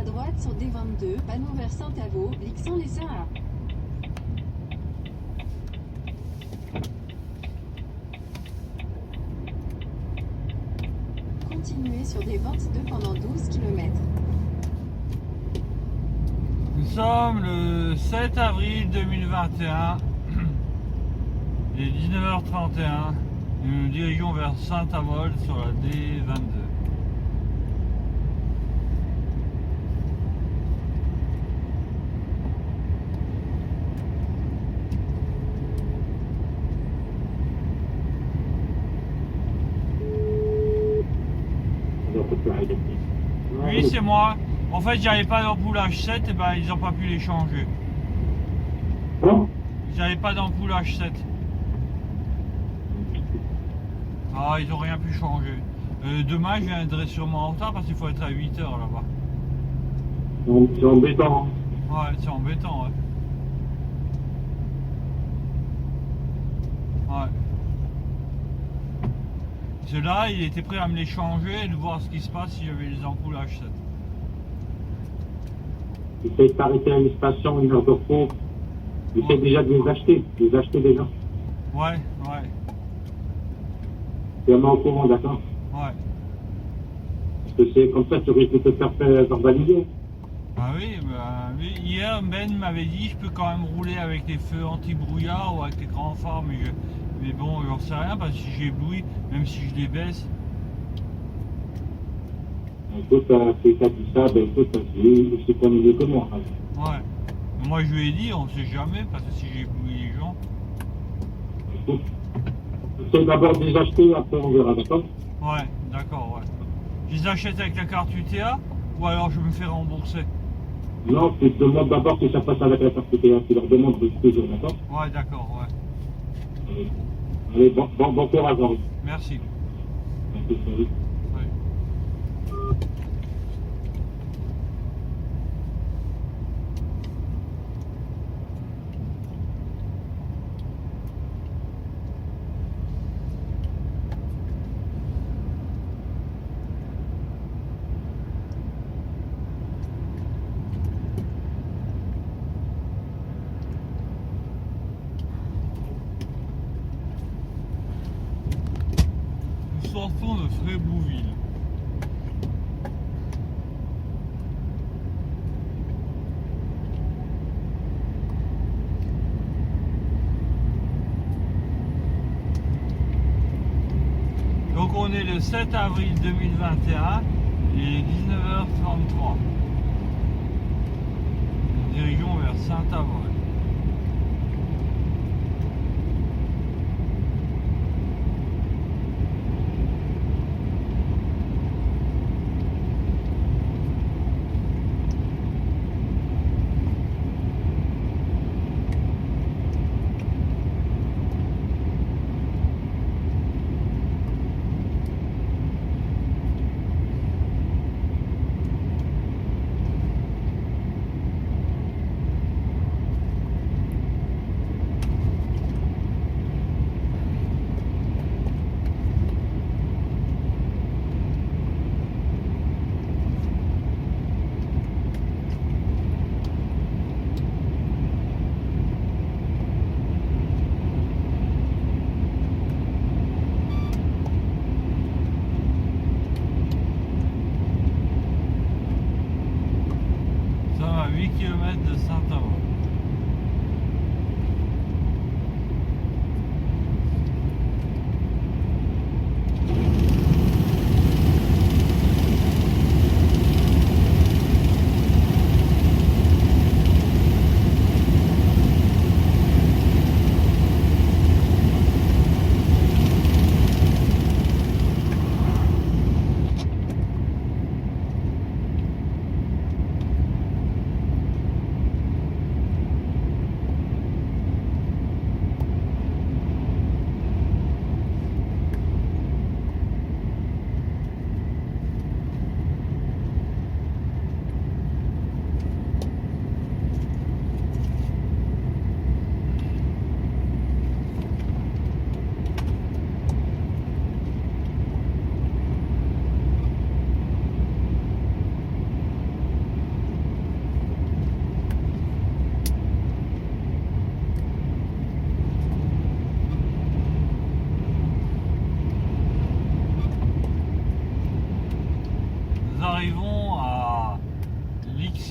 droite sur D22, panneau vers Saint-Avo, Lixin-les-Saints. Continuez sur D22 pendant 12 km. Nous sommes le 7 avril 2021, il est 19h31, nous nous dirigeons vers Saint-Avold sur la D22. Oui, c'est moi. En fait, j'avais pas d'ampoule H7, et ben ils ont pas pu les changer. J'avais pas d'ampoule H7. Ah, ils ont rien pu changer. Demain, je viendrai sûrement en retard parce qu'il faut être à 8h là-bas. C'est embêtant. Ouais, c'est embêtant, ouais. Ouais. Ceux-là, il était prêt à me les changer et de voir ce qui se passe si j'avais les ampoules H7. Essaye de t'arrêter à une station, une heure de repos. Essaye déjà de les acheter déjà. Ouais, ouais, Tiens-moi au courant, d'accord? ouais. Parce que c'est comme ça, tu risques de te faire verbaliser. Ah oui, bah, hier Ben m'avait dit je peux quand même rouler avec des feux anti-brouillard ou avec des grands phares, mais bon, j'en sais rien parce que si j'éblouis, même si je les baisse. Écoute, si t'as dit ça, ben écoute, c'est pas mieux que moi. Ouais. Mais moi je lui ai dit, on sait jamais parce que si j'éblouis les gens. Écoute, essaye d'abord de les acheter, après on verra, d'accord? Ouais, d'accord, ouais. Je les achète avec la carte UTA ou alors je me fais rembourser. Non, tu te demandes d'abord si ça passe avec la carte PTA, tu leur demandes toujours, d'accord? Ouais, d'accord, ouais. Allez, bon courage, Henri. Merci. Merci, salut. Ouais. Nous sortons de Frébouville. Donc on est le 7 avril 2021, il est 19h33. Nous dirigeons vers Saint-Avold. Ça va à 8 km de Saint-Avold.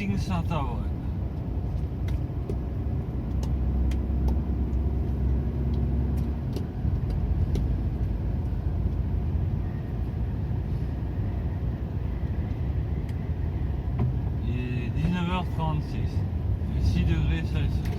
parking Saint-Avold. Il est 19h36, il fait 6 degrés Celsius.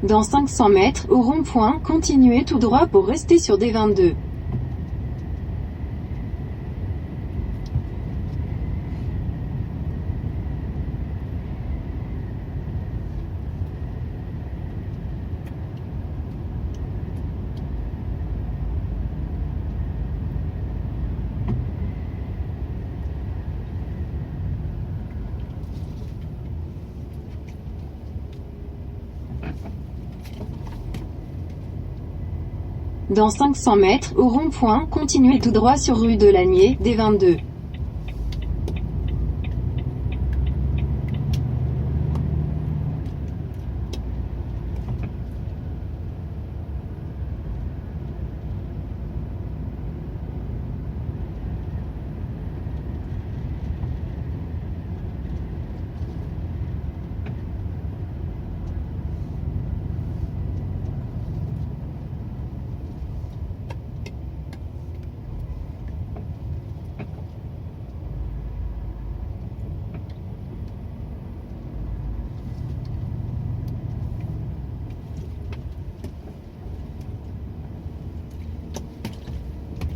Dans 500 mètres, au rond-point, continuez tout droit pour rester sur D22. Dans 500 mètres, au rond-point, continuez tout droit sur rue de Lagnier, D22.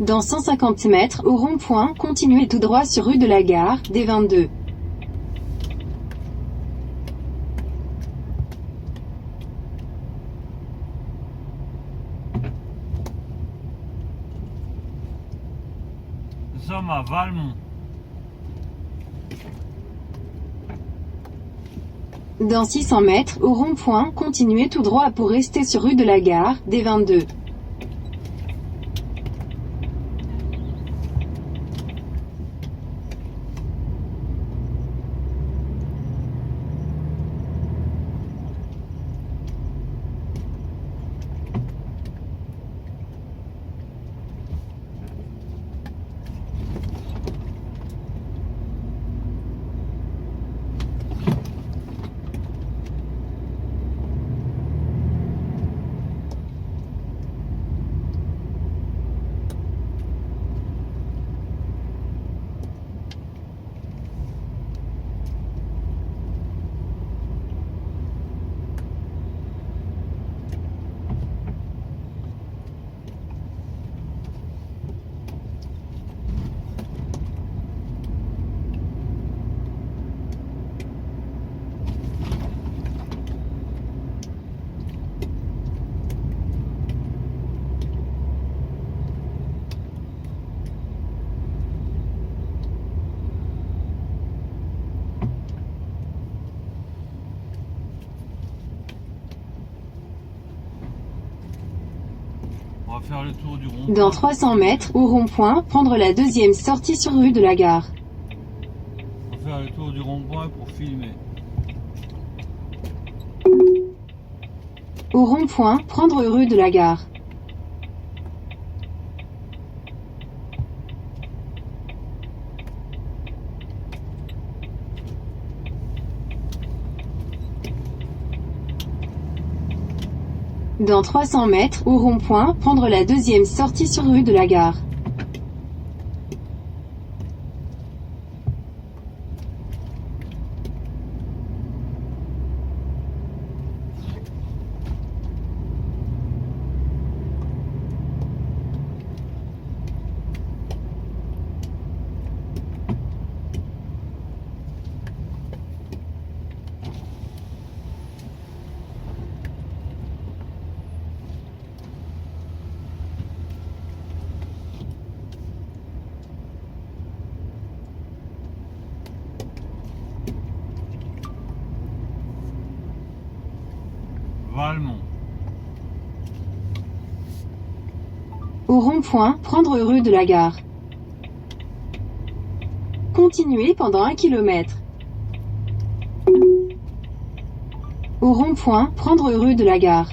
Dans 150 mètres, au rond-point, continuez tout droit sur rue de la Gare, D22. Nous sommes à Valmont. Dans 600 mètres, au rond-point, continuez tout droit pour rester sur rue de la Gare, D22. On va faire le tour du rond. Dans 300 mètres, au rond-point, prendre la deuxième sortie sur rue de la Gare. On va faire le tour du rond-point pour filmer. Au rond-point, prendre rue de la Gare. Dans 300 mètres, au rond-point, prendre la deuxième sortie sur rue de la Gare. Valmont. Au rond-point, prendre rue de la Gare. Continuez pendant 1 km. Au rond-point, prendre rue de la Gare.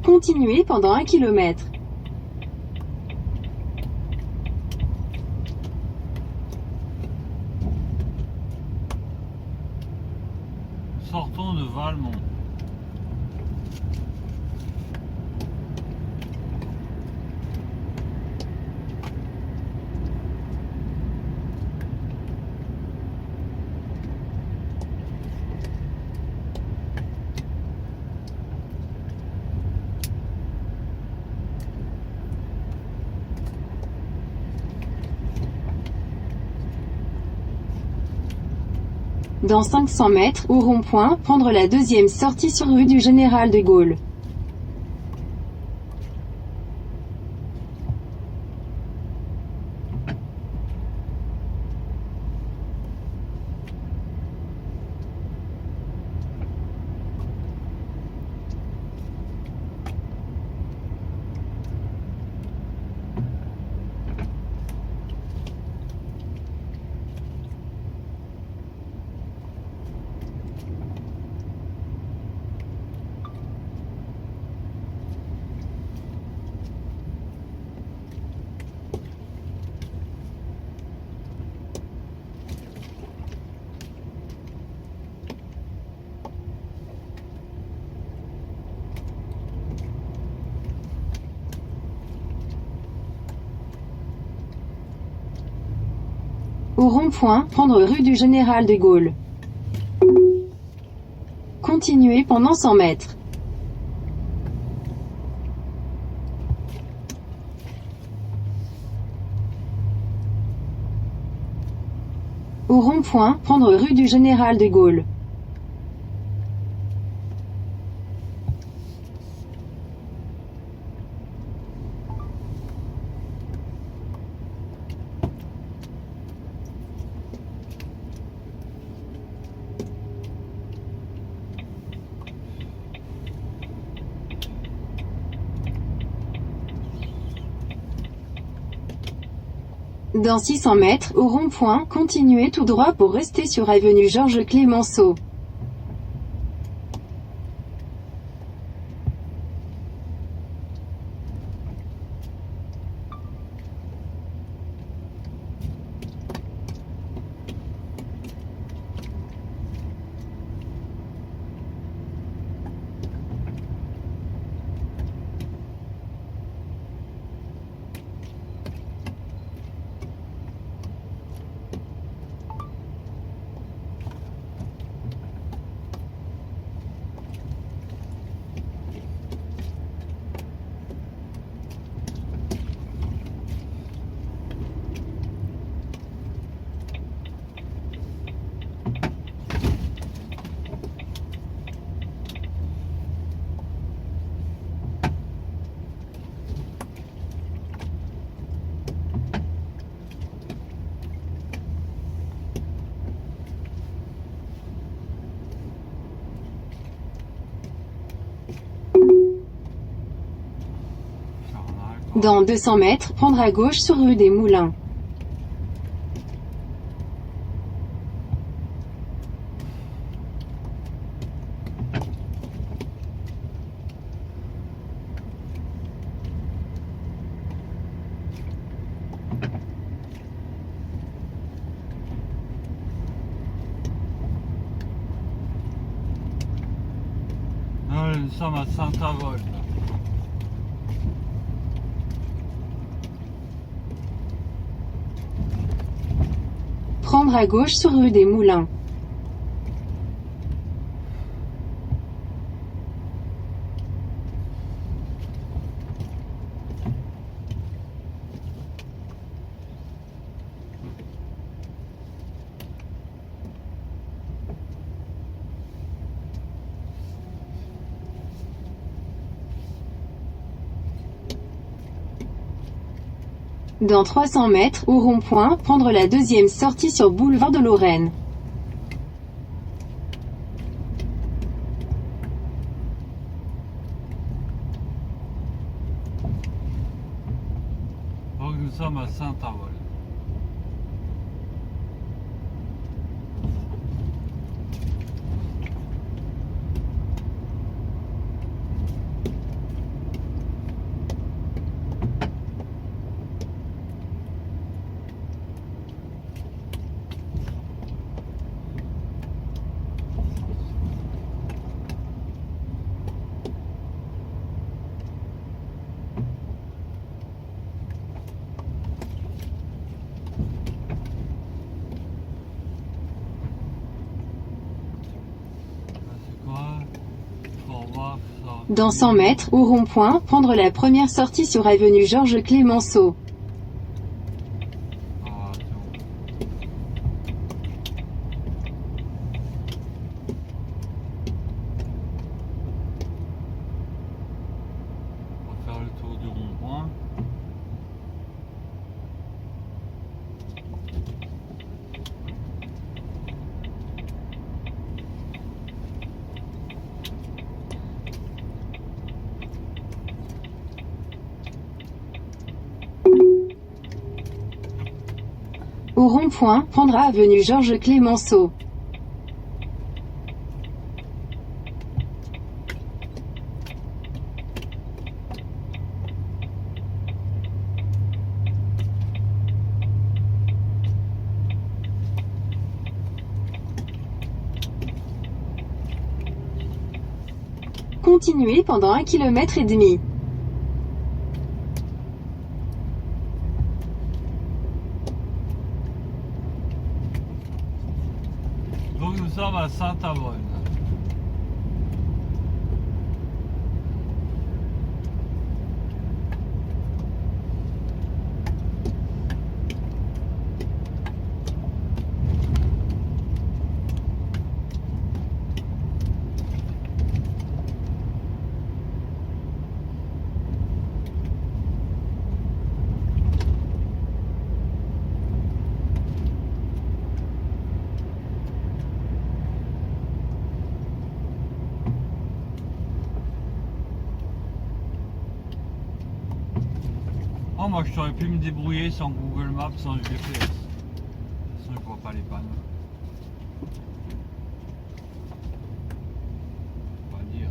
Continuez pendant 1 km. Sortons de Valmont. Dans 500 mètres, au rond-point, prendre la deuxième sortie sur rue du Général de Gaulle. Au rond-point, prendre rue du Général de Gaulle. Continuez pendant 100 mètres. Au rond-point, prendre rue du Général de Gaulle. Dans 600 mètres, au rond-point, continuez tout droit pour rester sur avenue Georges Clémenceau. Dans 200 mètres, prendre à gauche sur rue des Moulins. Là, nous sommes à Saint-Avold. Prendre à gauche sur rue des Moulins. Dans 300 mètres, au rond-point, prendre la deuxième sortie sur boulevard de Lorraine. Donc nous sommes à Saint-Avold. Dans 100 mètres, au rond-point, prendre la première sortie sur avenue Georges Clémenceau. Ah, c'est bon. Au rond-point, prendra avenue Georges Clémenceau. Continuez pendant 1,5 km. Donc nous sommes à Saint-Avold. Oh, moi je t'aurais pu me débrouiller sans Google Maps, sans GPS. De toute façon, je vois pas les panneaux. On va dire.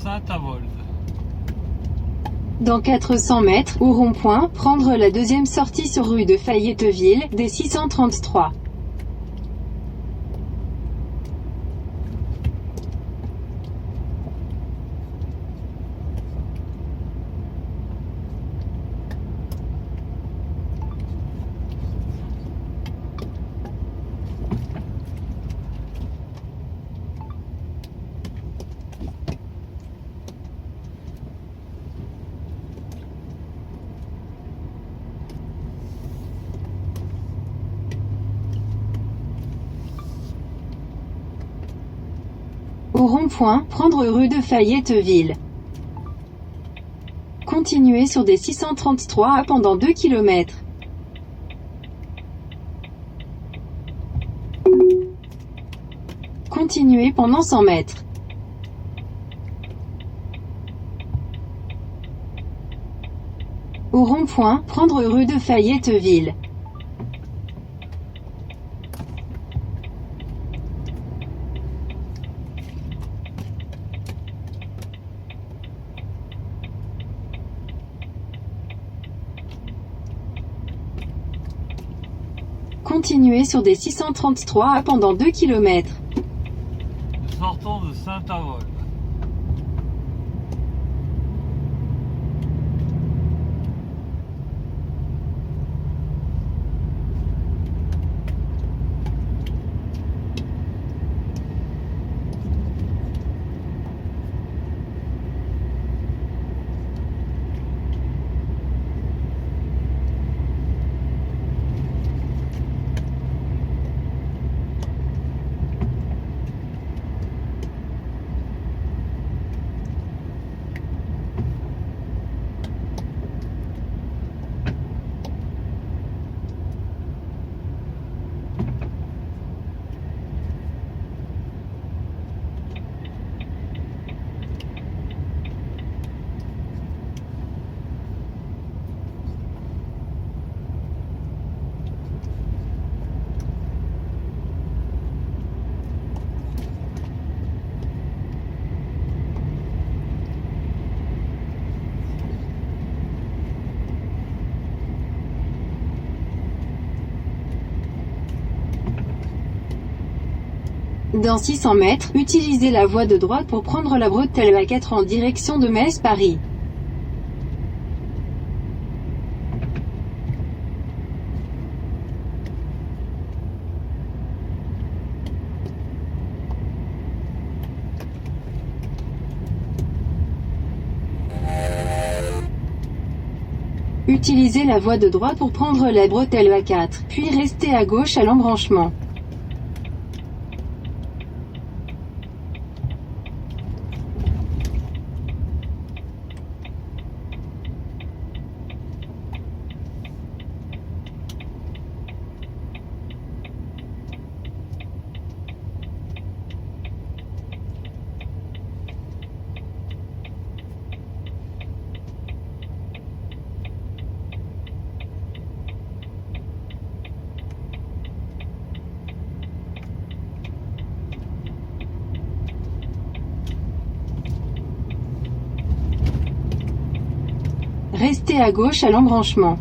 Saint-Avold. Dans 400 mètres, au rond-point, prendre la deuxième sortie sur rue de Fayetteville, des 633. Au rond-point, prendre rue de Fayetteville. Continuez sur des 633 à pendant 2 km. Continuez pendant 100 mètres. Au rond-point, prendre rue de Fayetteville. Continuez sur des 633 à pendant 2 km. Nous sortons de Saint-Avold. Dans 600 mètres, utilisez la voie de droite pour prendre la bretelle A4 en direction de Metz-Paris. Utilisez la voie de droite pour prendre la bretelle A4, puis restez à gauche à l'embranchement. Restez à gauche à l'embranchement.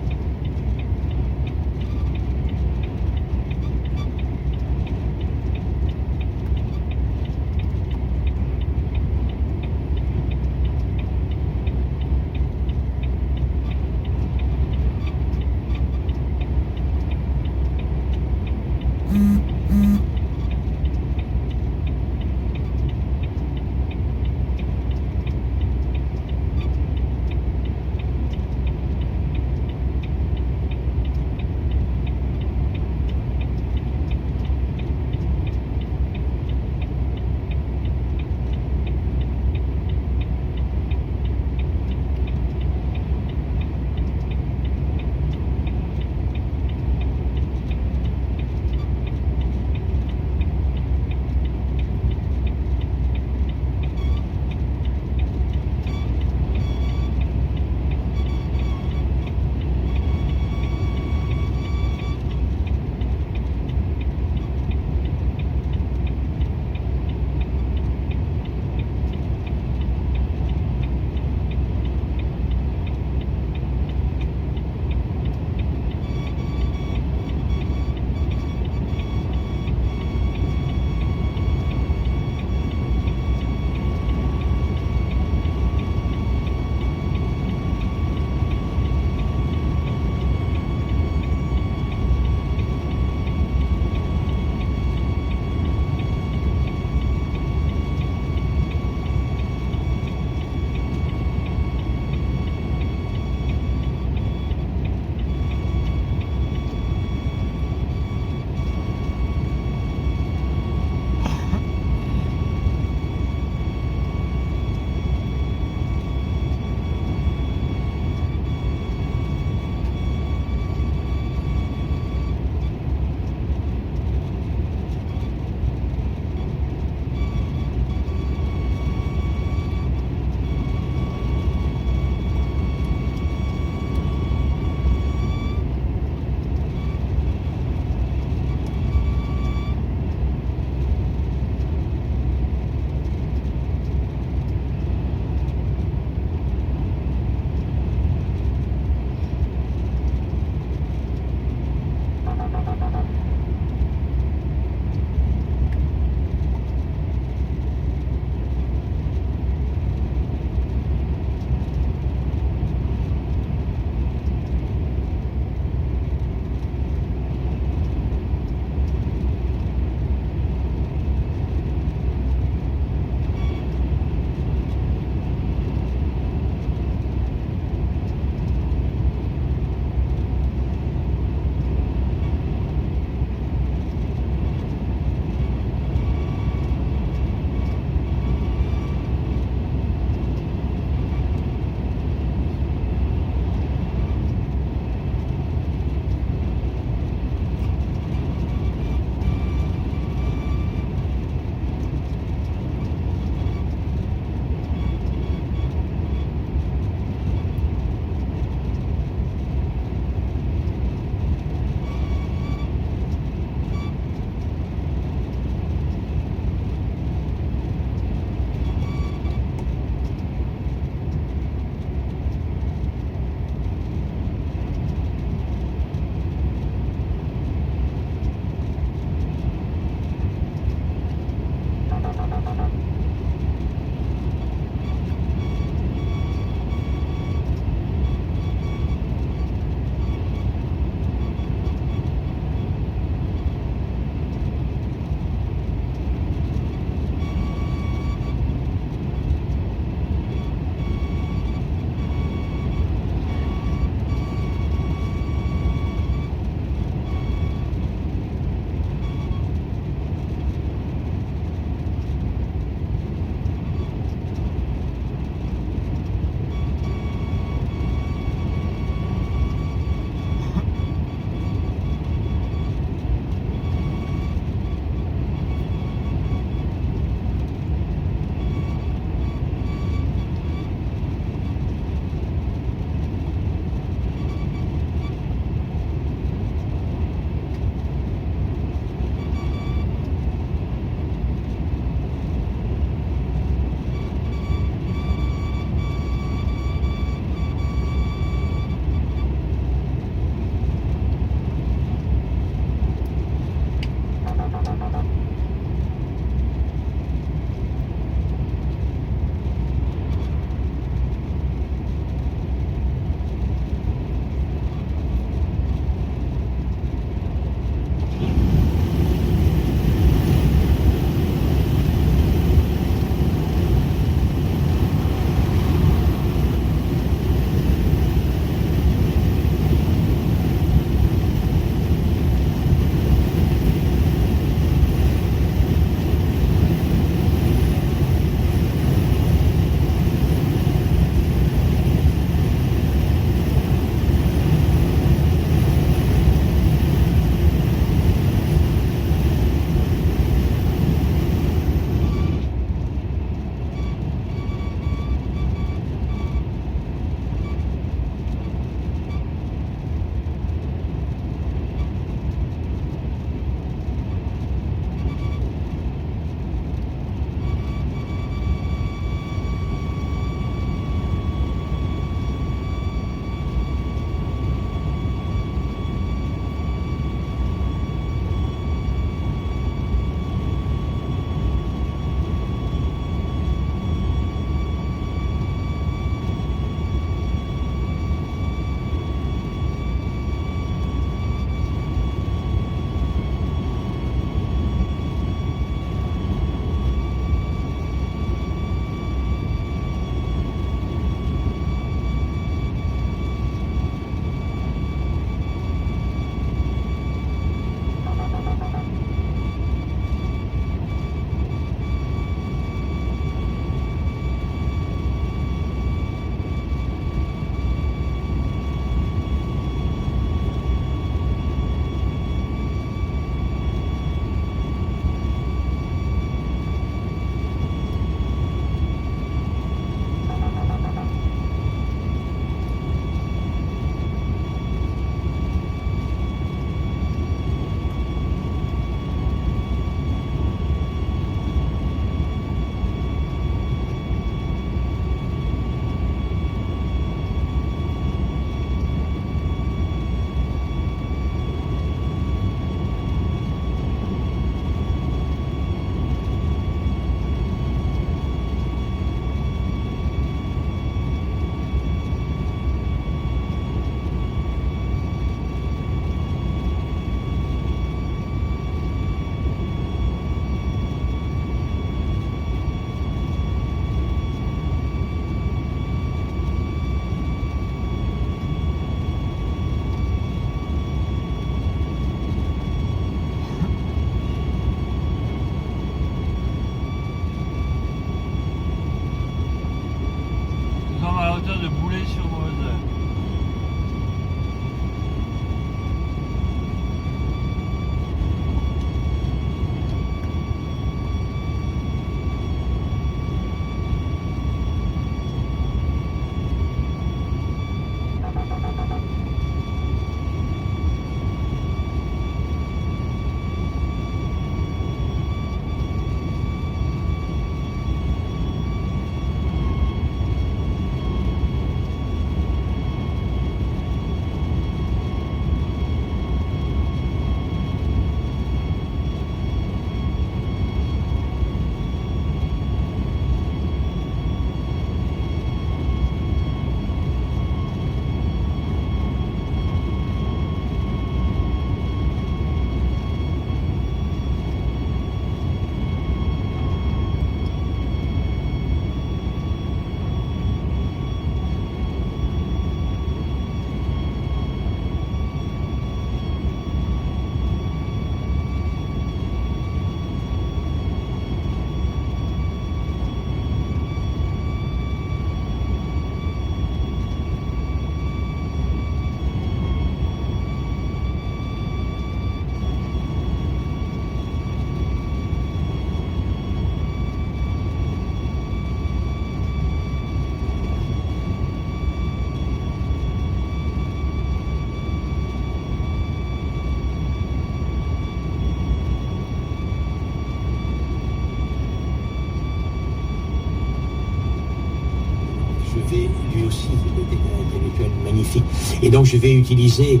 intellectuelle magnifique. Et donc je vais utiliser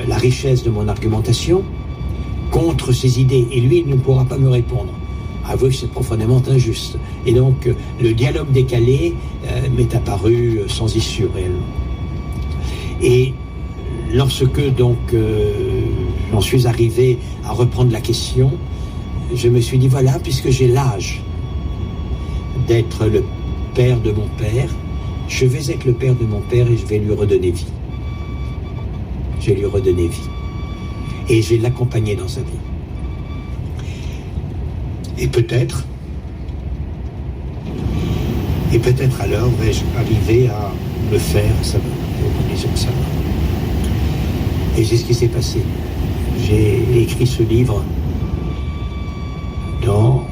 la richesse de mon argumentation contre ses idées. Et lui, il ne pourra pas me répondre. Avouez que c'est profondément injuste. Et donc le dialogue décalé m'est apparu sans issue réellement. Et lorsque donc j'en suis arrivé à reprendre la question, je me suis dit voilà, puisque j'ai l'âge d'être le père de mon père, je vais être le père de mon père et je vais lui redonner vie. Je vais lui redonner vie. Et je vais l'accompagner dans sa vie. Et peut-être alors vais-je arriver à me faire sa reconnaissance de sa main. Et c'est ce qui s'est passé. J'ai écrit ce livre dans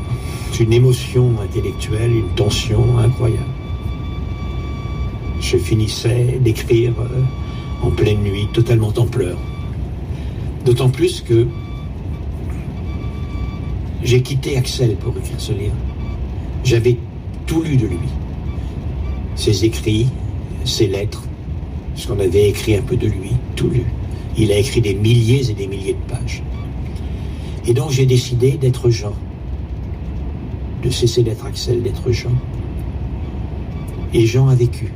une émotion intellectuelle, une tension incroyable. Je finissais d'écrire en pleine nuit, totalement en pleurs. D'autant plus que j'ai quitté Axel pour écrire ce livre. J'avais tout lu de lui. Ses écrits, ses lettres, ce qu'on avait écrit un peu de lui, tout lu. Il a écrit des milliers et des milliers de pages. Et donc j'ai décidé d'être Jean. De cesser d'être Axel, d'être Jean. Et Jean a vécu.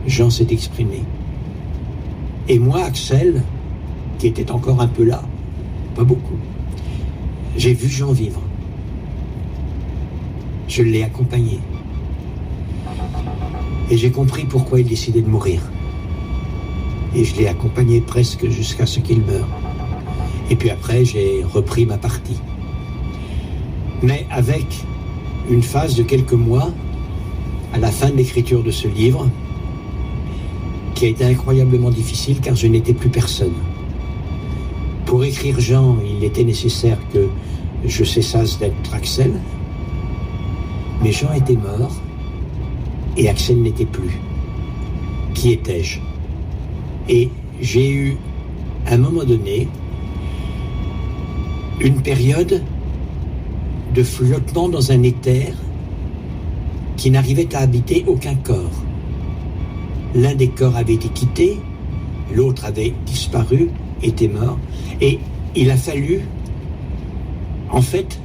Jean s'est exprimé. Et moi, Axel, qui était encore un peu là, pas beaucoup, j'ai vu Jean vivre. Je l'ai accompagné. Et j'ai compris pourquoi il décidait de mourir. Et je l'ai accompagné presque jusqu'à ce qu'il meure. Et puis après, j'ai repris ma partie. Mais avec une phase de quelques mois, à la fin de l'écriture de ce livre, qui a été incroyablement difficile car je n'étais plus personne. Pour écrire Jean, il était nécessaire que je cessasse d'être Axel, mais Jean était mort et Axel n'était plus. Qui étais-je? Et j'ai eu, à un moment donné, une période de flottement dans un éther qui n'arrivait à habiter aucun corps. L'un des corps avait été quitté, l'autre avait disparu, était mort, et il a fallu, en fait,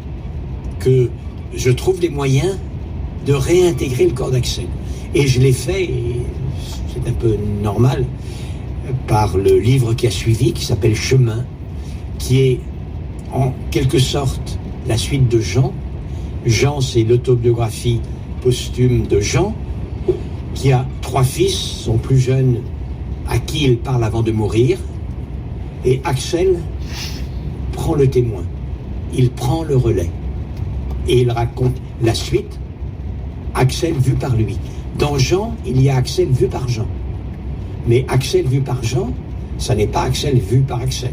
que je trouve les moyens de réintégrer le corps d'Axel. Et je l'ai fait, et c'est un peu normal, par le livre qui a suivi, qui s'appelle Chemin, qui est en quelque sorte la suite de Jean. Jean, c'est l'autobiographie posthume de Jean, qui a 3 fils, son plus jeune, à qui il parle avant de mourir. Et Axel prend le témoin. Il prend le relais. Et il raconte la suite, Axel vu par lui. Dans Jean, il y a Axel vu par Jean. Mais Axel vu par Jean, ça n'est pas Axel vu par Axel.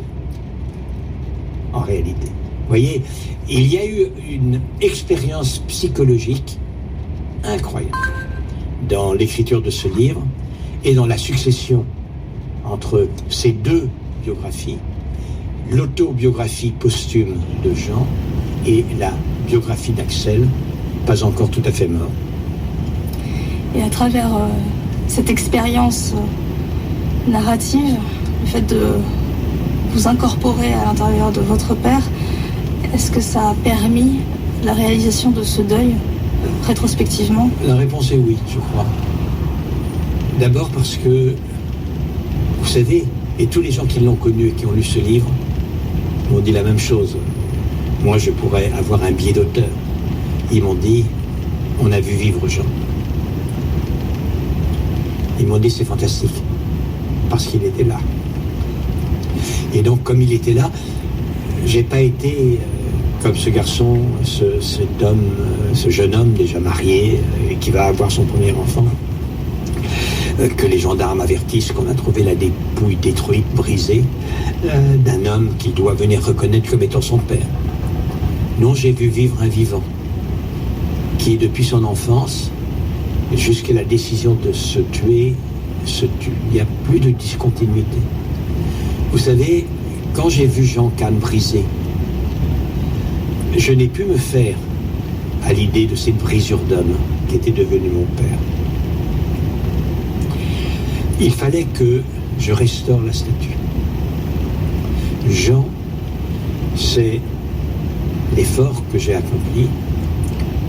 En réalité. Vous voyez, il y a eu une expérience psychologique incroyable dans l'écriture de ce livre et dans la succession entre ces deux biographies, l'autobiographie posthume de Jean et la biographie d'Axel, pas encore tout à fait mort. Et à travers cette expérience narrative, le fait de vous incorporer à l'intérieur de votre père, est-ce que ça a permis la réalisation de ce deuil rétrospectivement? La réponse est oui, je crois. D'abord parce que, vous savez, et tous les gens qui l'ont connu et qui ont lu ce livre m'ont dit la même chose. Moi, je pourrais avoir un billet d'auteur. Ils m'ont dit, on a vu vivre Jean. Ils m'ont dit, c'est fantastique, parce qu'il était là. Et donc, comme il était là, j'ai pas été comme ce garçon, cet homme, ce jeune homme déjà marié, qui va avoir son premier enfant, que les gendarmes avertissent qu'on a trouvé la dépouille détruite, brisée, d'un homme qu'il doit venir reconnaître comme étant son père. Non, j'ai vu vivre un vivant, qui depuis son enfance, jusqu'à la décision de se tuer, se tue. Il n'y a plus de discontinuité. Vous savez, quand j'ai vu Jean Kahn brisé, je n'ai pu me faire à l'idée de cette brisure d'homme qui était devenu mon père. il fallait que je restaure la statue. Jean, c'est l'effort que j'ai accompli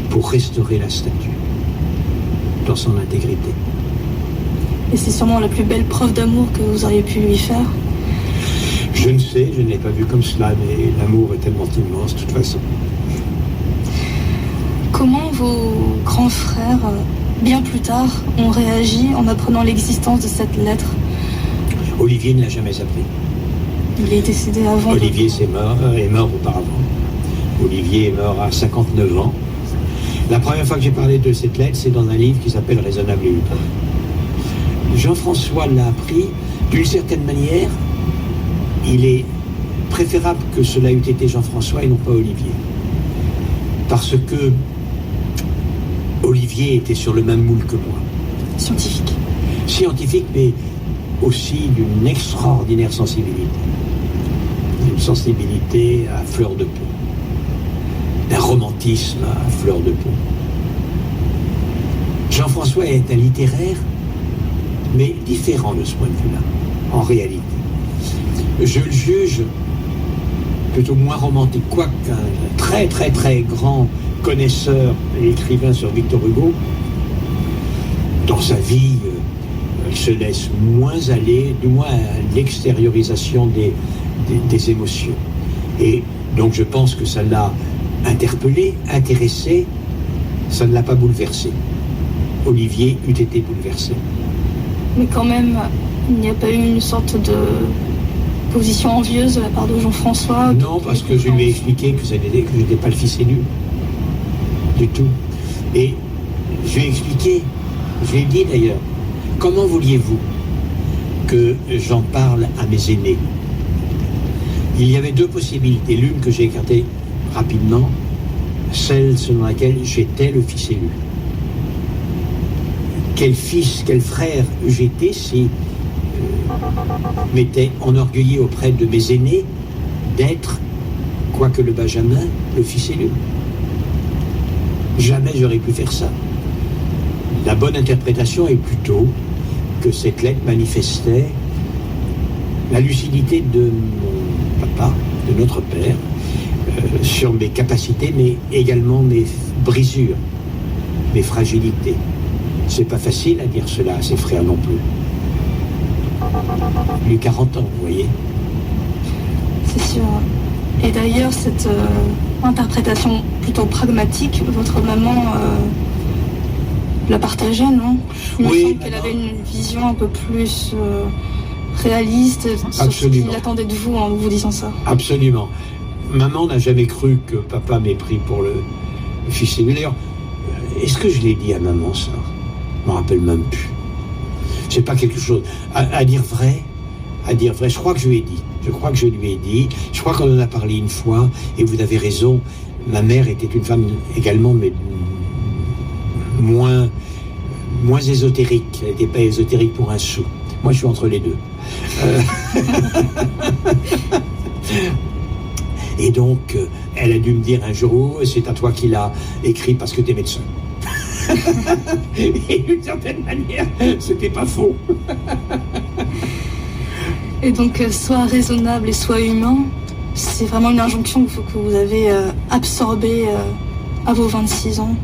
pour restaurer la statue dans son intégrité. Et c'est sûrement la plus belle preuve d'amour que vous auriez pu lui faire. Je ne sais, je ne l'ai pas vu comme cela, mais l'amour est tellement immense de toute façon. Comment vos grands frères, bien plus tard, ont réagi en apprenant l'existence de cette lettre? Olivier ne l'a jamais appris. Il est décédé avant. Olivier est mort auparavant. Olivier est mort à 59 ans. La première fois que j'ai parlé de cette lettre, c'est dans un livre qui s'appelle Raisonnable et humain. Jean-François l'a appris. D'une certaine manière, il est préférable que cela eût été Jean-François et non pas Olivier. Parce que Olivier était sur le même moule que moi. Scientifique. Scientifique, mais aussi d'une extraordinaire sensibilité. Une sensibilité à fleur de peau. Un romantisme à fleur de peau. Jean-François est un littéraire, mais différent de ce point de vue-là, en réalité. Je le juge plutôt moins romantique, quoique un très très très grand connaisseur et écrivain sur Victor Hugo. Dans sa vie, il se laisse moins aller, du moins à l'extériorisation des émotions. Et donc je pense que ça l'a interpellé, intéressé, ça ne l'a pas bouleversé. Olivier eût été bouleversé. Mais quand même, il n'y a pas eu une sorte de position envieuse de la part de Jean-François? Non, parce que je lui ai expliqué que je n'étais pas le fils élu. Du tout. Et je lui ai expliqué, je lui ai dit d'ailleurs, comment vouliez-vous que j'en parle à mes aînés? Il y avait deux possibilités. L'une que j'ai écartée rapidement, celle selon laquelle j'étais le fils élu. Quel fils, quel frère j'étais si m'étais enorgueilli auprès de mes aînés d'être, quoique le Benjamin, le fils élu. Jamais j'aurais pu faire ça. La bonne interprétation est plutôt que cette lettre manifestait la lucidité de mon papa, de notre père, sur mes capacités, mais également mes brisures, mes fragilités. C'est pas facile à dire cela à ses frères non plus. Lui 40 ans, vous voyez. C'est sûr. Et d'ailleurs, cette interprétation plutôt pragmatique, votre maman la partageait, non? Il me semble qu'elle avait une vision un peu plus réaliste sur ce qu'il attendait de vous en vous disant ça. Absolument. Maman n'a jamais cru que papa m'ait pris pour le fils aîné. D'ailleurs, est-ce que je l'ai dit à maman, ça? Je ne me rappelle même plus. C'est pas quelque chose. À dire vrai, je crois que je lui ai dit. Je crois qu'on en a parlé une fois, et vous avez raison, ma mère était une femme également, mais moins ésotérique. Elle n'était pas ésotérique pour un sou. Moi, je suis entre les deux. Et donc, elle a dû me dire un jour, c'est à toi qu'il a écrit parce que tu es médecin. Et d'une certaine manière, c'était pas faux. Et donc, soit raisonnable et soit humain, c'est vraiment une injonction que vous avez absorbée à vos 26 ans.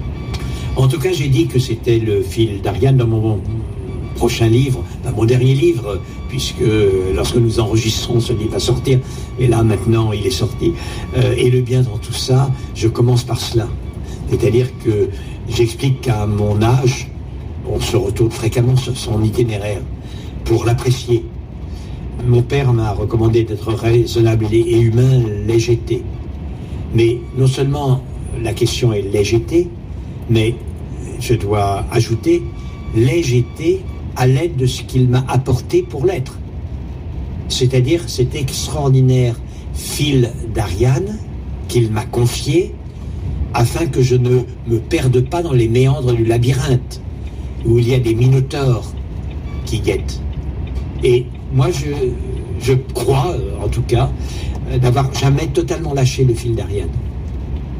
En tout cas, j'ai dit que c'était le fil d'Ariane dans mon prochain livre, dans mon dernier livre, puisque lorsque nous enregistrons, ce livre va sortir, et là, maintenant, il est sorti. Et le bien dans tout ça, je commence par cela. C'est-à-dire que j'explique qu'à mon âge, on se retourne fréquemment sur son itinéraire pour l'apprécier. Mon père m'a recommandé d'être raisonnable et humain, légèreté. Mais non seulement la question est légèreté, mais je dois ajouter légèreté à l'aide de ce qu'il m'a apporté pour l'être. C'est-à-dire cet extraordinaire fil d'Ariane qu'il m'a confié afin que je ne me perde pas dans les méandres du labyrinthe où il y a des minotaures qui guettent. Et moi, je crois, en tout cas, d'avoir jamais totalement lâché le fil d'Ariane.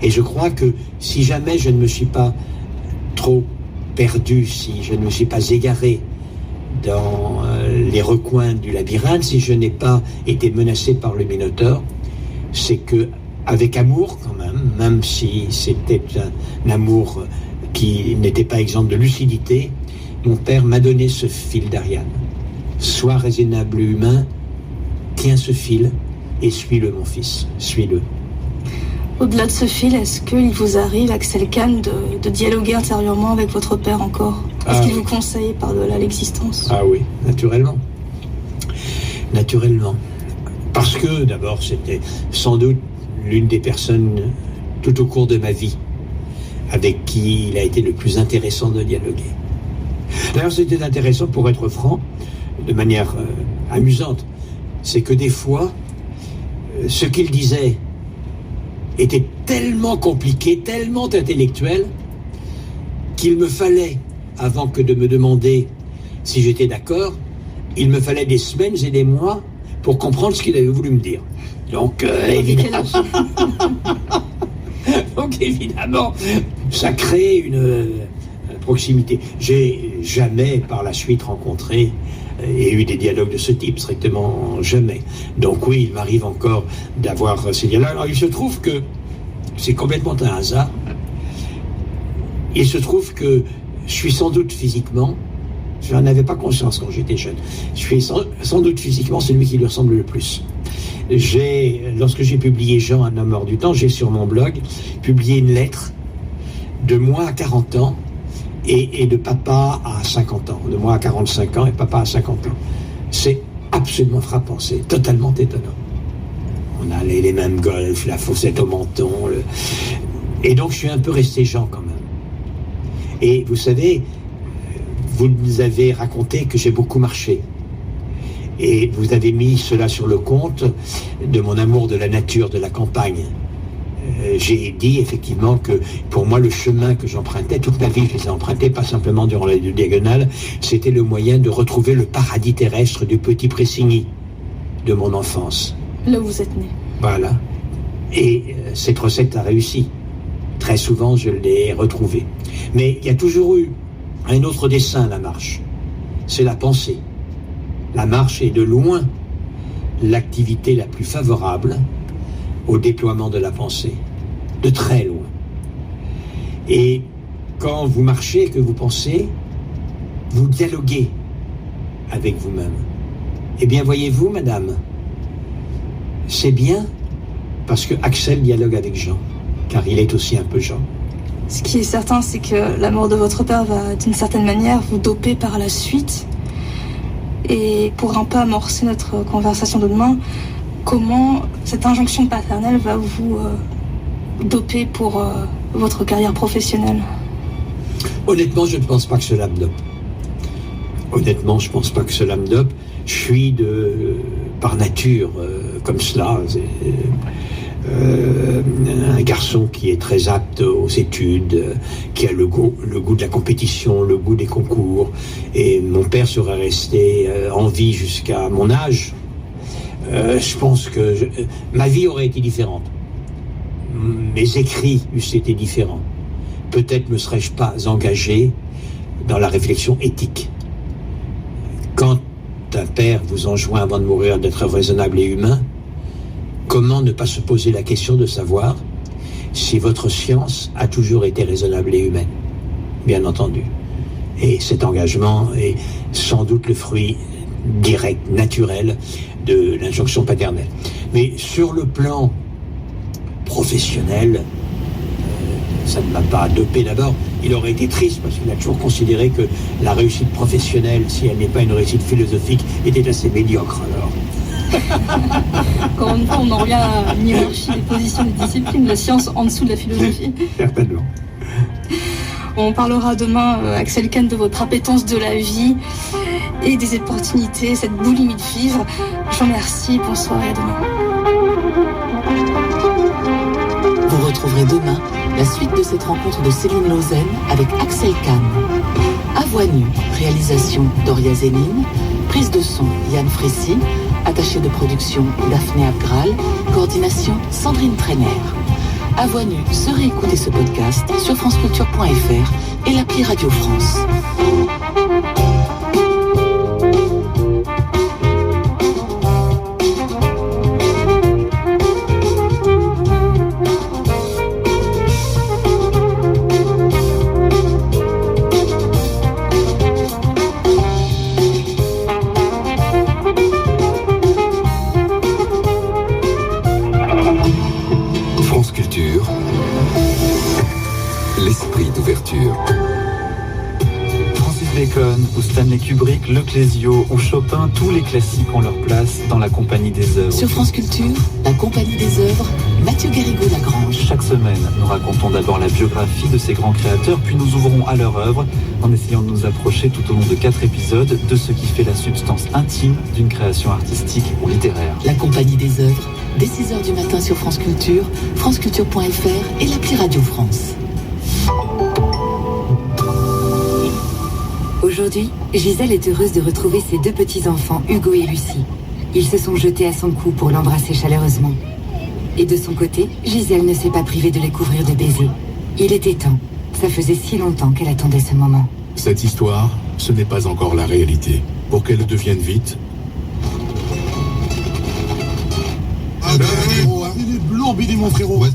Et je crois que si jamais je ne me suis pas trop perdu, si je ne me suis pas égaré dans les recoins du labyrinthe, si je n'ai pas été menacé par le Minotaure, c'est que, avec amour quand même si c'était un amour qui n'était pas exempt de lucidité, mon père m'a donné ce fil d'Ariane. Sois raisonnable et humain, tiens ce fil et suis-le, mon fils, suis-le. Au-delà de ce fil, est-ce qu'il vous arrive, Axel Kahn, de dialoguer intérieurement avec votre père encore ? Est-ce qu'il vous conseille par-delà l'existence ? Ah oui, naturellement. Naturellement. Parce que, d'abord, c'était sans doute l'une des personnes tout au cours de ma vie avec qui il a été le plus intéressant de dialoguer. D'ailleurs, c'était intéressant, pour être franc, de manière amusante. C'est que des fois, ce qu'il disait était tellement compliqué, tellement intellectuel, qu'il me fallait, avant que de me demander si j'étais d'accord, il me fallait des semaines et des mois pour comprendre ce qu'il avait voulu me dire. Donc, évidemment, ça crée une proximité. J'ai jamais, par la suite, rencontré et eu des dialogues de ce type, strictement jamais. Donc oui, il m'arrive encore d'avoir ces dialogues. Alors il se trouve que, c'est complètement un hasard, il se trouve que je suis sans doute physiquement, je n'en avais pas conscience quand j'étais jeune, je suis sans doute physiquement celui qui lui ressemble le plus. Lorsque j'ai publié Jean, un homme hors du temps, j'ai sur mon blog publié une lettre de moi à 40 ans et de papa à 50 ans, de moi à 45 ans et papa à 50 ans. C'est absolument frappant, c'est totalement étonnant. On a les mêmes golfs, la fossette au menton, et donc je suis un peu resté Jean quand même. Et vous savez, vous nous avez raconté que j'ai beaucoup marché. Et vous avez mis cela sur le compte de mon amour de la nature, de la campagne. J'ai dit effectivement que pour moi le chemin que j'empruntais, toute ma vie je les ai empruntés, pas simplement durant la diagonale, c'était le moyen de retrouver le paradis terrestre du petit Pressigny de mon enfance. Là où vous êtes né. Voilà. Et cette recette a réussi. Très souvent je l'ai retrouvée. Mais il y a toujours eu un autre dessin, la marche. C'est la pensée. La marche est de loin l'activité la plus favorable au déploiement de la pensée, de très loin. Et quand vous marchez et que vous pensez, vous dialoguez avec vous-même. Eh bien, voyez-vous, madame, c'est bien parce que Axel dialogue avec Jean, car il est aussi un peu Jean. Ce qui est certain, c'est que la mort de votre père va, d'une certaine manière, vous doper par la suite. Et pour un peu amorcer notre conversation de demain, comment cette injonction paternelle va vous doper pour votre carrière professionnelle ? Honnêtement, je ne pense pas que cela me dope. Honnêtement, je ne pense pas que cela me dope. Je suis par nature comme cela. Un garçon qui est très apte aux études, qui a le goût de la compétition, le goût des concours. Et mon père serait resté en vie jusqu'à mon âge. Je pense que ma vie aurait été différente. Mes écrits eussent été différents. Peut-être ne serais-je pas engagé dans la réflexion éthique. Quand un père vous enjoint avant de mourir d'être raisonnable et humain, comment ne pas se poser la question de savoir si votre science a toujours été raisonnable et humaine, bien entendu. Et cet engagement est sans doute le fruit direct, naturel de l'injonction paternelle. Mais sur le plan professionnel, ça ne m'a pas dopé. D'abord, il aurait été triste parce qu'il a toujours considéré que la réussite professionnelle, si elle n'est pas une réussite philosophique, était assez médiocre alors. Encore une fois, on en revient à l'hierarchie des positions des disciplines, la science en dessous de la philosophie. Certainement. On parlera demain, Axel Kahn, de votre appétence de la vie et des opportunités, cette boulimie de vivre. Je vous remercie, bonsoir et à demain. Vous retrouverez demain la suite de cette rencontre de Céline Lausanne avec Axel Kahn. À voix nue, réalisation Doria Zénine, prise de son Yann Fressy, attachée de production Daphné Abgral, coordination Sandrine Trainer. À voix nue, se réécouter ce podcast sur franceculture.fr et l'appli Radio France. Clésio ou Chopin, tous les classiques ont leur place dans la Compagnie des œuvres. Sur France Culture, la Compagnie des œuvres, Mathieu Garrigou-Lagrange. Chaque semaine, nous racontons d'abord la biographie de ces grands créateurs, puis nous ouvrons à leur œuvre en essayant de nous approcher tout au long de 4 épisodes de ce qui fait la substance intime d'une création artistique ou littéraire. La Compagnie des œuvres, dès 6h du matin sur France Culture, franceculture.fr et l'appli Radio France. Aujourd'hui, Gisèle est heureuse de retrouver ses 2 petits-enfants, Hugo et Lucie. Ils se sont jetés à son cou pour l'embrasser chaleureusement. Et de son côté, Gisèle ne s'est pas privée de les couvrir de baisers. Il était temps. Ça faisait si longtemps qu'elle attendait ce moment. Cette histoire, ce n'est pas encore la réalité. Pour qu'elle le devienne vite... Ah ben, frérot, hein. Il est blanc, Billy, mon frérot. Ouais.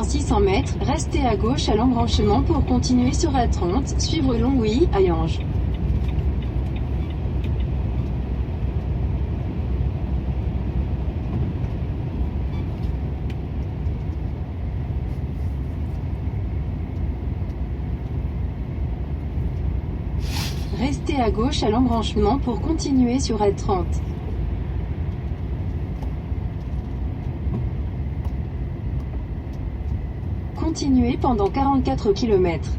Dans 600 mètres, restez à gauche à l'embranchement pour continuer sur A30, suivre Longwy à Yange. Restez à gauche à l'embranchement pour continuer sur A30. Continuez pendant 44 km.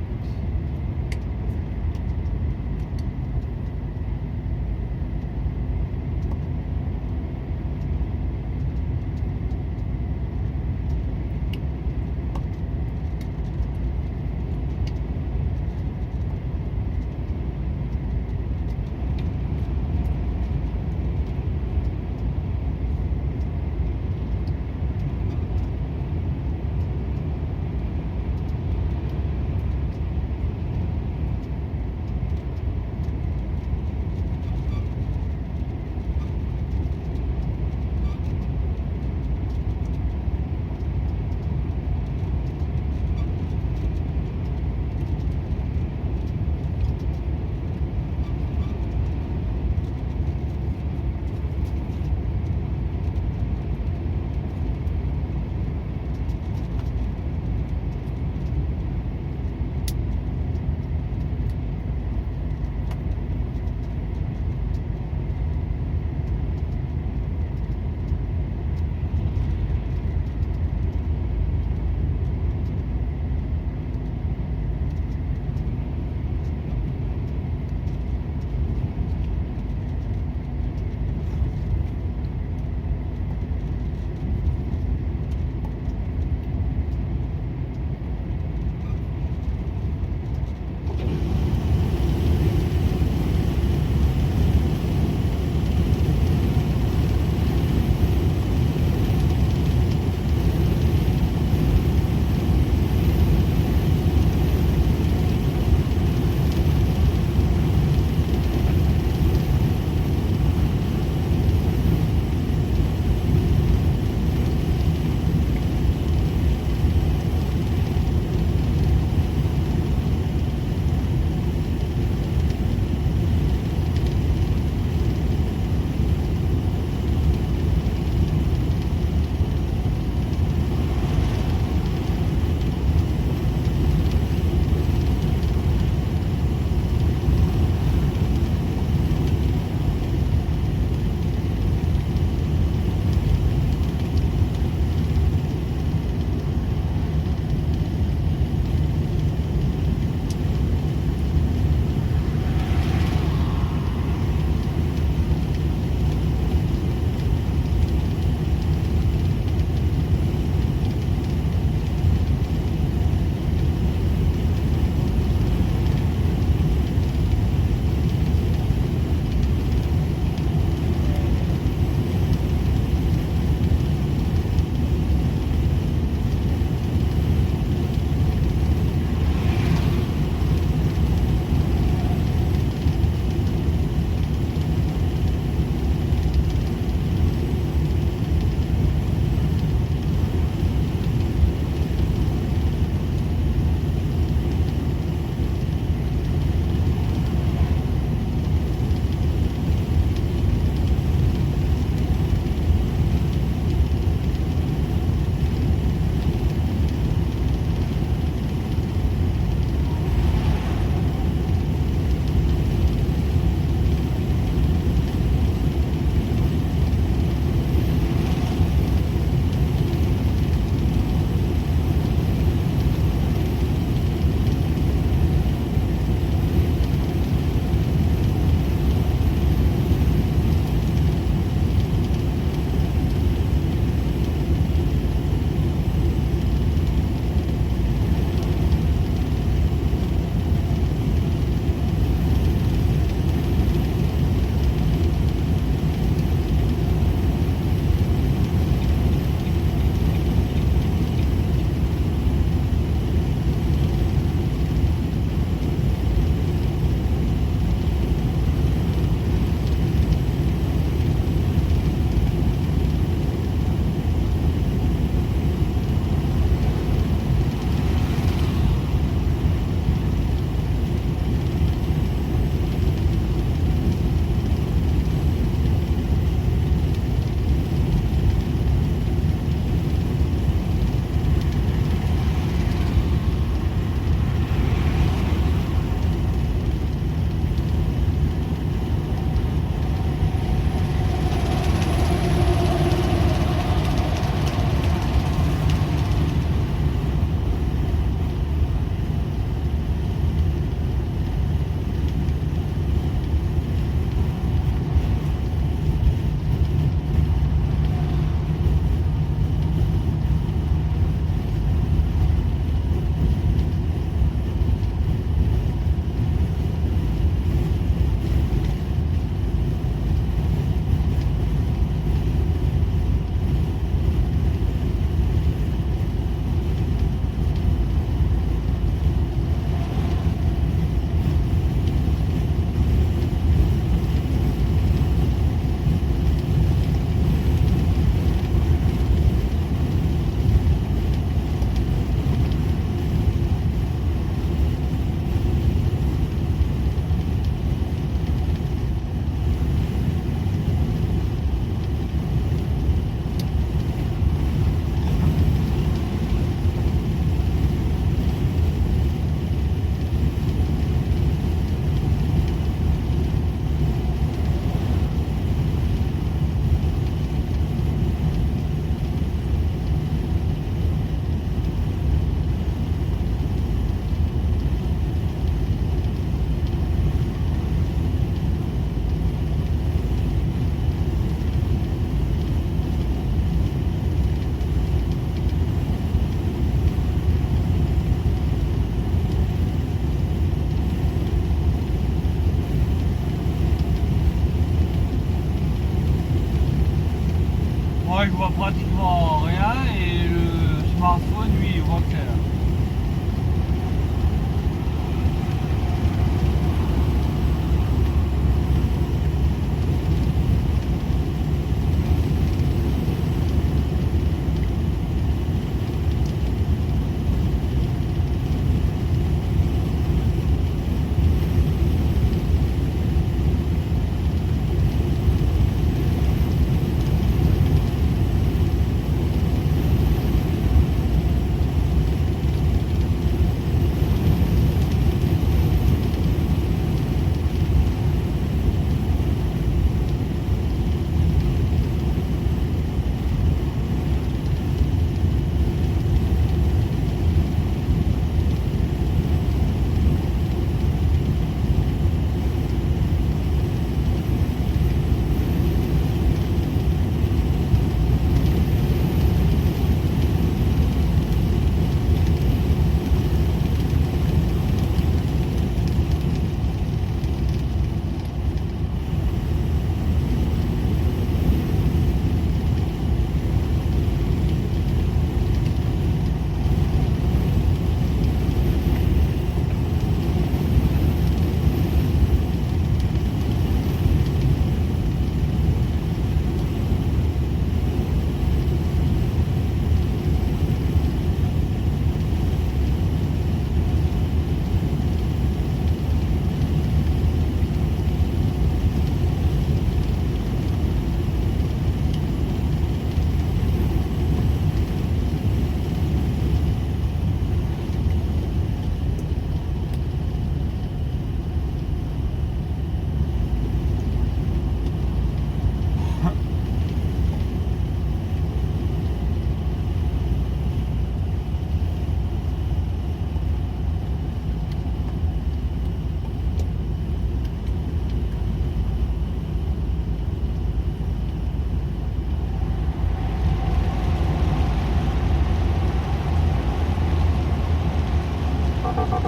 Nous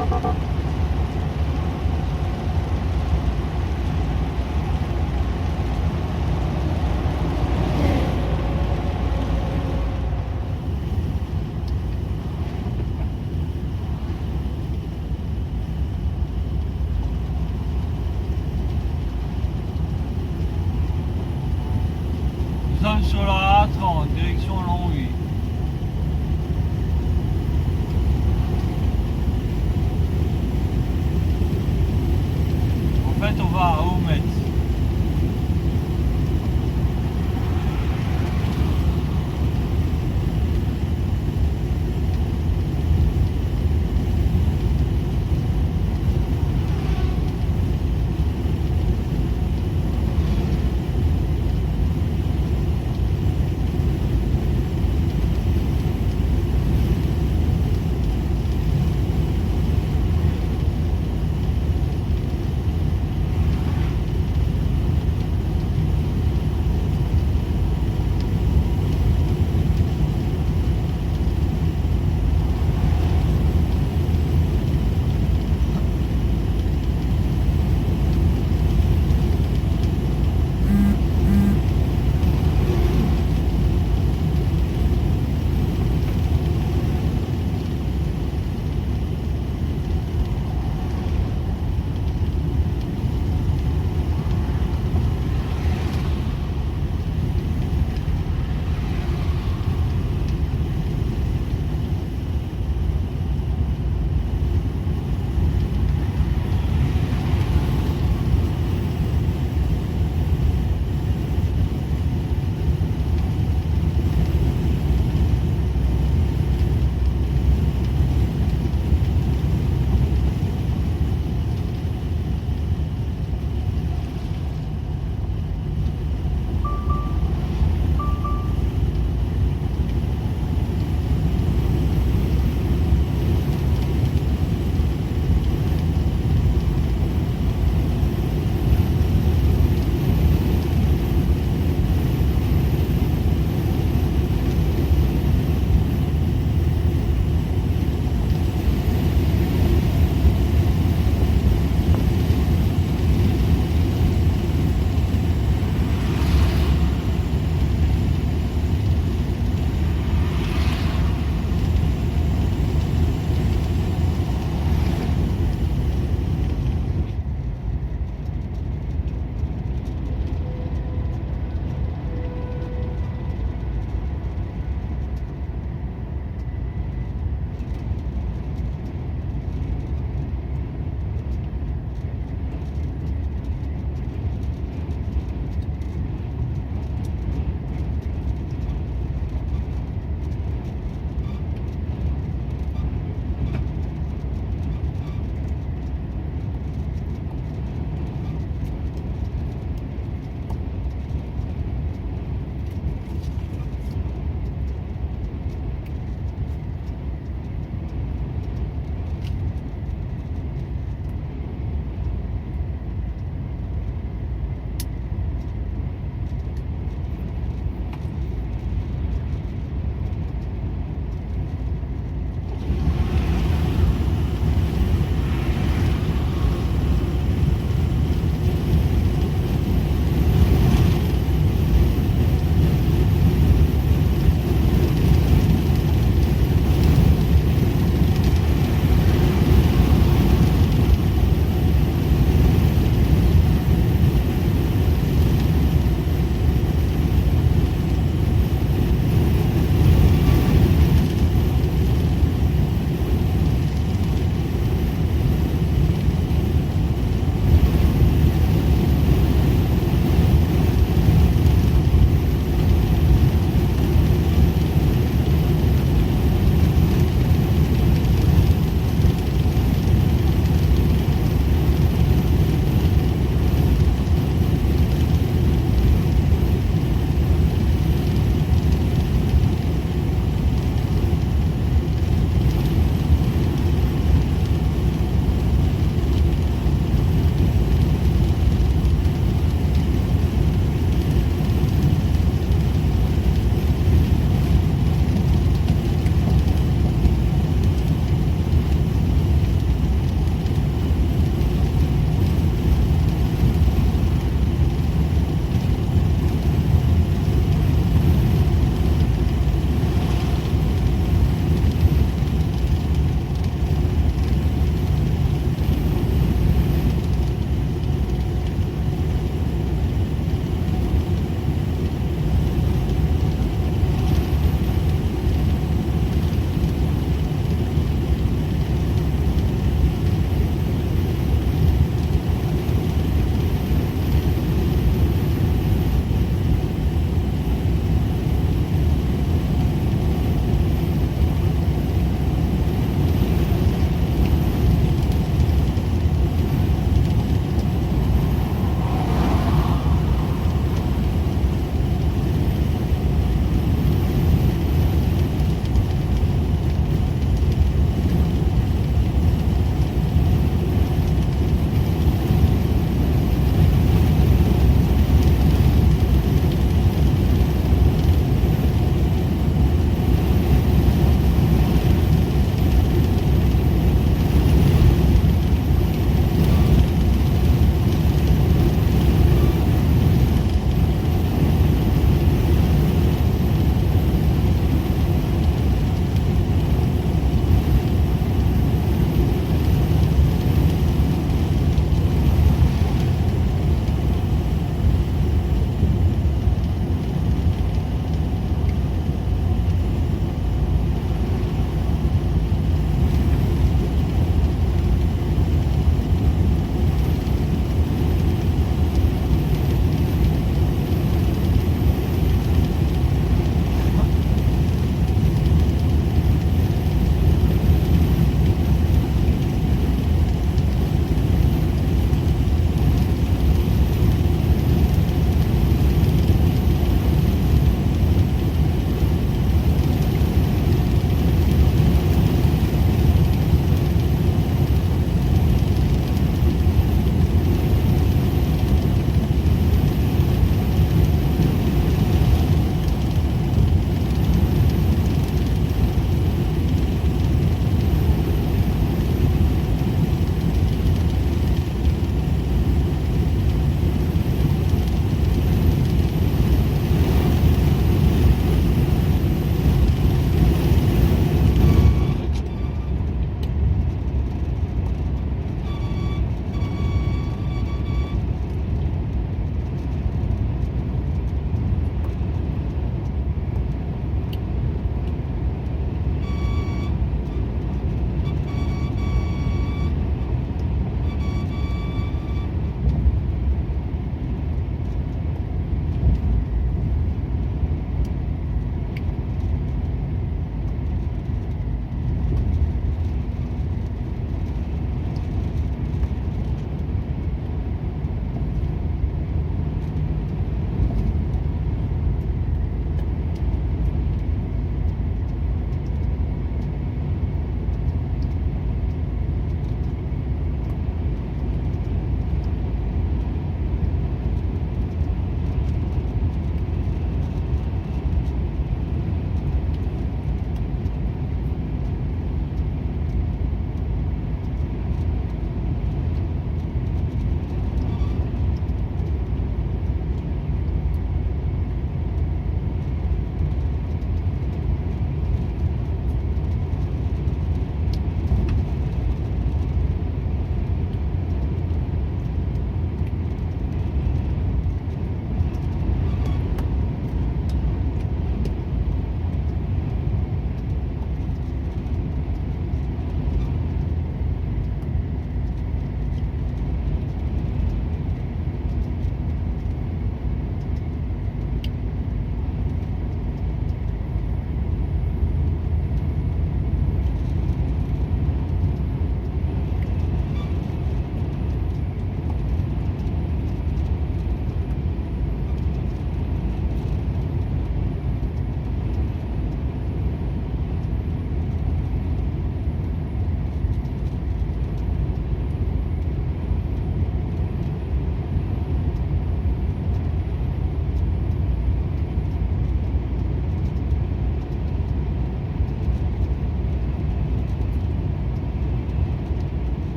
sommes sur la A30, direction Longwy.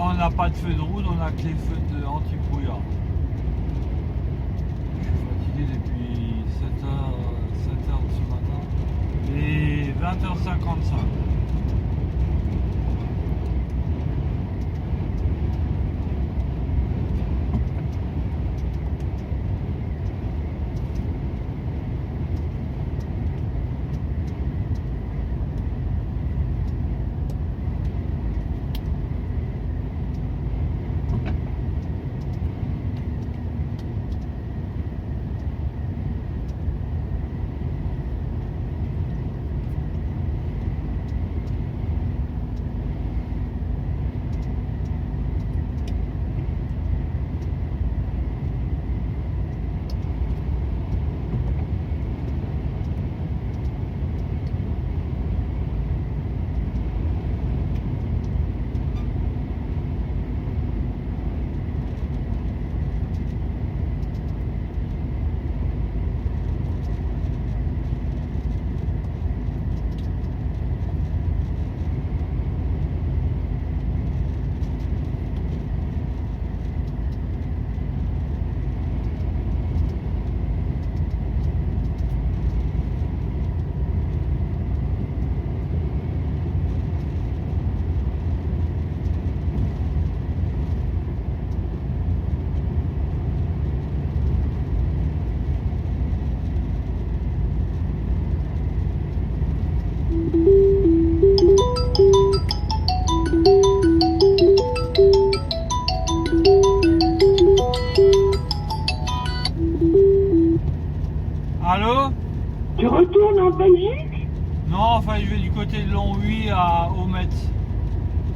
on n'a pas de feu de route, on a que les feux anti-brouillard. Je suis fatigué depuis 7h de ce matin. Et 20h55. Allô? Tu retournes en Belgique? Non, enfin je vais du côté de Longwy à Aumetz.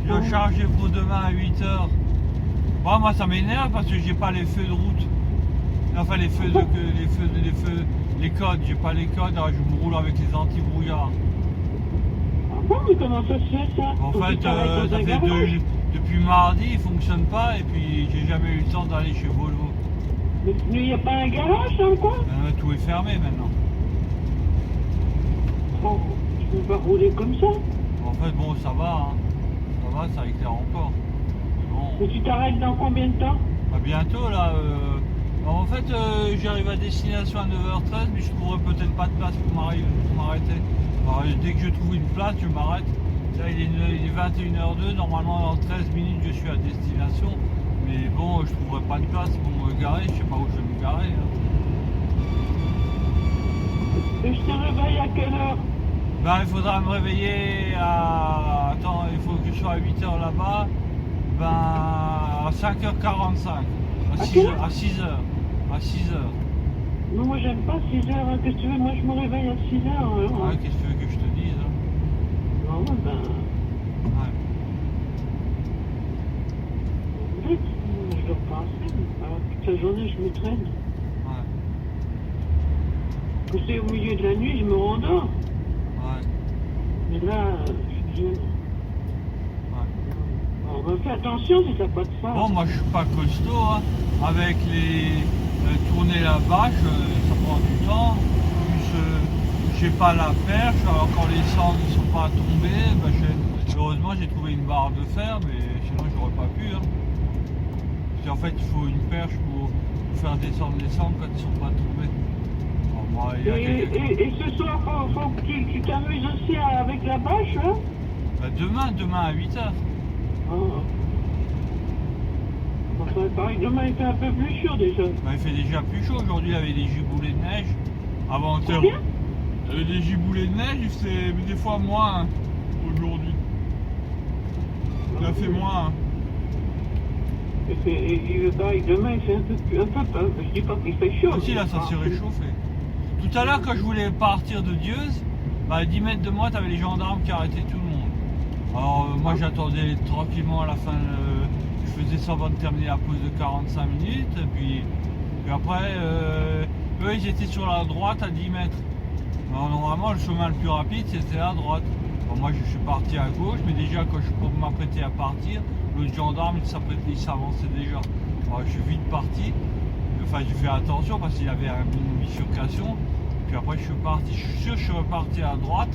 Je dois charger pour demain à 8h. Bon, moi ça m'énerve parce que j'ai pas les feux de route. Enfin les feux les codes, j'ai pas les codes, alors je me roule avec les anti-brouillards. Ah bon, mais comment ça se fait ça? En fait, ça fait depuis mardi, il fonctionne pas et puis j'ai jamais eu le temps d'aller chez Volvo. Mais il n'y a pas un garage dans le coin? Tout est fermé maintenant. Oh, je peux pas rouler comme ça. En fait, bon, ça va, hein. Ça va, ça éclaire encore. Mais bon. Mais tu t'arrêtes dans combien de temps? Bah, bientôt, là. En fait, j'arrive à destination à 9h13, mais je trouverai peut-être pas de place pour m'arrêter. Alors, dès que je trouve une place, je m'arrête. Là, il est 21h02, normalement dans 13 minutes, je suis à destination. Mais bon, je trouverai pas de place pour me garer, je sais pas où je vais me garer. Hein. Et je te réveille à quelle heure? Ben, il faudra me réveiller à... Attends, il faut que je sois à 8h là-bas. Ben, à 5h45. À 6h. À 6h. Non, moi j'aime pas 6h. Hein. Qu'est-ce que tu veux? Moi je me réveille à 6h. Hein. Ouais, qu'est-ce que tu veux que je te dise? Hein? Non, ben... Ouais. Je dors pas assez. Toute la journée je me traîne. Ouais. Quand c'est au milieu de la nuit, je me rendors. Ouais. Mais là, je... Ouais. On va faire attention si t'as pas de phare. Bon, moi je suis pas costaud, hein. Avec les tourner la bâche, ça prend du temps. Plus j'ai pas la perche, alors quand les cendres ne sont pas tombées, ben, heureusement j'ai trouvé une barre de fer, mais sinon j'aurais pas pu. Hein. Parce qu'en fait il faut une perche pour faire descendre les cendres quand ils sont pas tombés. Alors, moi, et ce soir, faut que tu t'amuses aussi avec la bâche, hein? Ben, demain à 8h. Oh. Enfin, pareil, demain il fait un peu plus chaud déjà. Ben, il fait déjà plus chaud, aujourd'hui il y avait des giboulées de neige. Avant-hier, il y avait des giboulées de neige, c'est des fois moins aujourd'hui. Il a fait moins. Hein. Et pareil, demain il fait un peu, je dis pas qu'il fait chaud. Aussi là ça s'est réchauffé. Tout à l'heure quand je voulais partir de Dieuze, bah, à 10 mètres de moi t'avais les gendarmes qui arrêtaient tout le monde. Alors moi j'attendais tranquillement à la fin, je faisais semblant de terminer la pause de 45 minutes, et puis après eux ils étaient sur la droite à 10 mètres. Alors, normalement le chemin le plus rapide c'était à droite. Alors, moi je suis parti à gauche, mais déjà quand je m'apprêtais à partir, l'autre gendarme il s'avançait déjà. Alors, je suis vite parti, enfin j'ai fait attention parce qu'il y avait une bifurcation, puis après je suis parti, je suis sûr que je suis reparti à droite,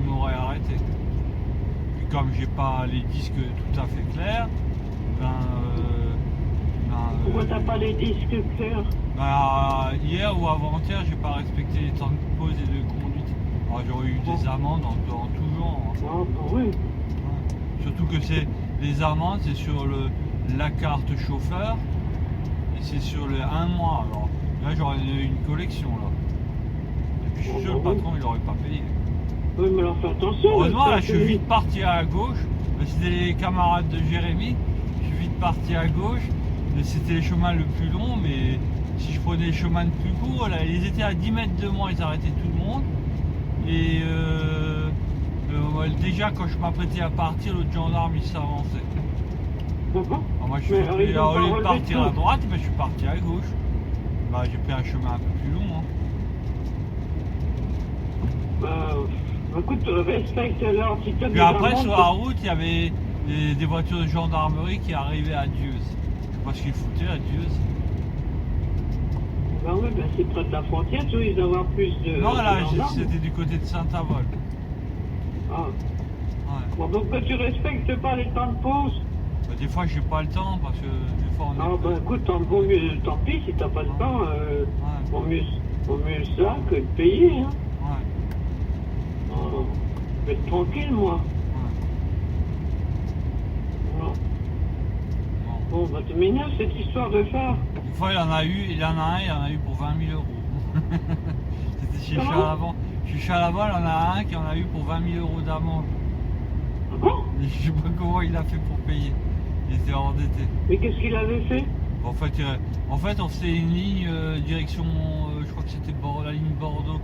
il m'aurait arrêté. Comme j'ai pas les disques tout à fait clairs, Pourquoi t'as pas les disques clairs? Hier ou avant-hier, j'ai pas respecté les temps de pause et de conduite. Alors j'aurais eu des amendes en tout genre. Hein. Ah, bah oui. Surtout que les amendes, c'est sur la carte chauffeur et c'est sur le 1 mois. Alors là, j'aurais une collection là. Et puis je suis sûr, le patron, il aurait pas payé. Oui, mais alors fais attention. Heureusement, là, je suis vite parti à gauche. C'était les camarades de Jérémy. Je suis vite parti à gauche. Mais c'était les chemins le plus long. Mais si je prenais les chemins le plus court, là, ils étaient à 10 mètres de moi. Ils arrêtaient tout le monde. Et déjà, quand je m'apprêtais à partir, l'autre gendarme, il s'avançait. D'accord. Moi, je suis au lieu de partir à droite, je suis parti à gauche. J'ai pris un chemin un peu plus long. Hein. Écoute, respecte l'ordre. Si puis après, sur la route, il y avait des voitures de gendarmerie qui arrivaient à Dieuze. Je sais pas ce qu'ils foutaient à Dieuze. Ben oui, c'est près de la frontière, tu risques d'avoir plus de... Non, là, c'était du côté de Saint-Avold. Ah. Ouais. Bon, donc tu respectes pas les temps de pause? Des fois, j'ai pas le temps, parce que des fois, on est... Écoute, tant pis, si t'as pas le temps, vaut mieux ça que de payer, hein. Je vais être tranquille, moi. Non. Bon, tu m'énerves cette histoire de phare. Une fois, il y en a eu pour 20 000 euros. C'était chez Chalavant. Chez Chalavant, il y en a un qui en a eu pour 20 000 euros d'amende. Ah bon? Je sais pas comment il a fait pour payer. Il était endetté. Mais qu'est-ce qu'il avait fait? En fait, on faisait une ligne direction, je crois que c'était la ligne Bordeaux.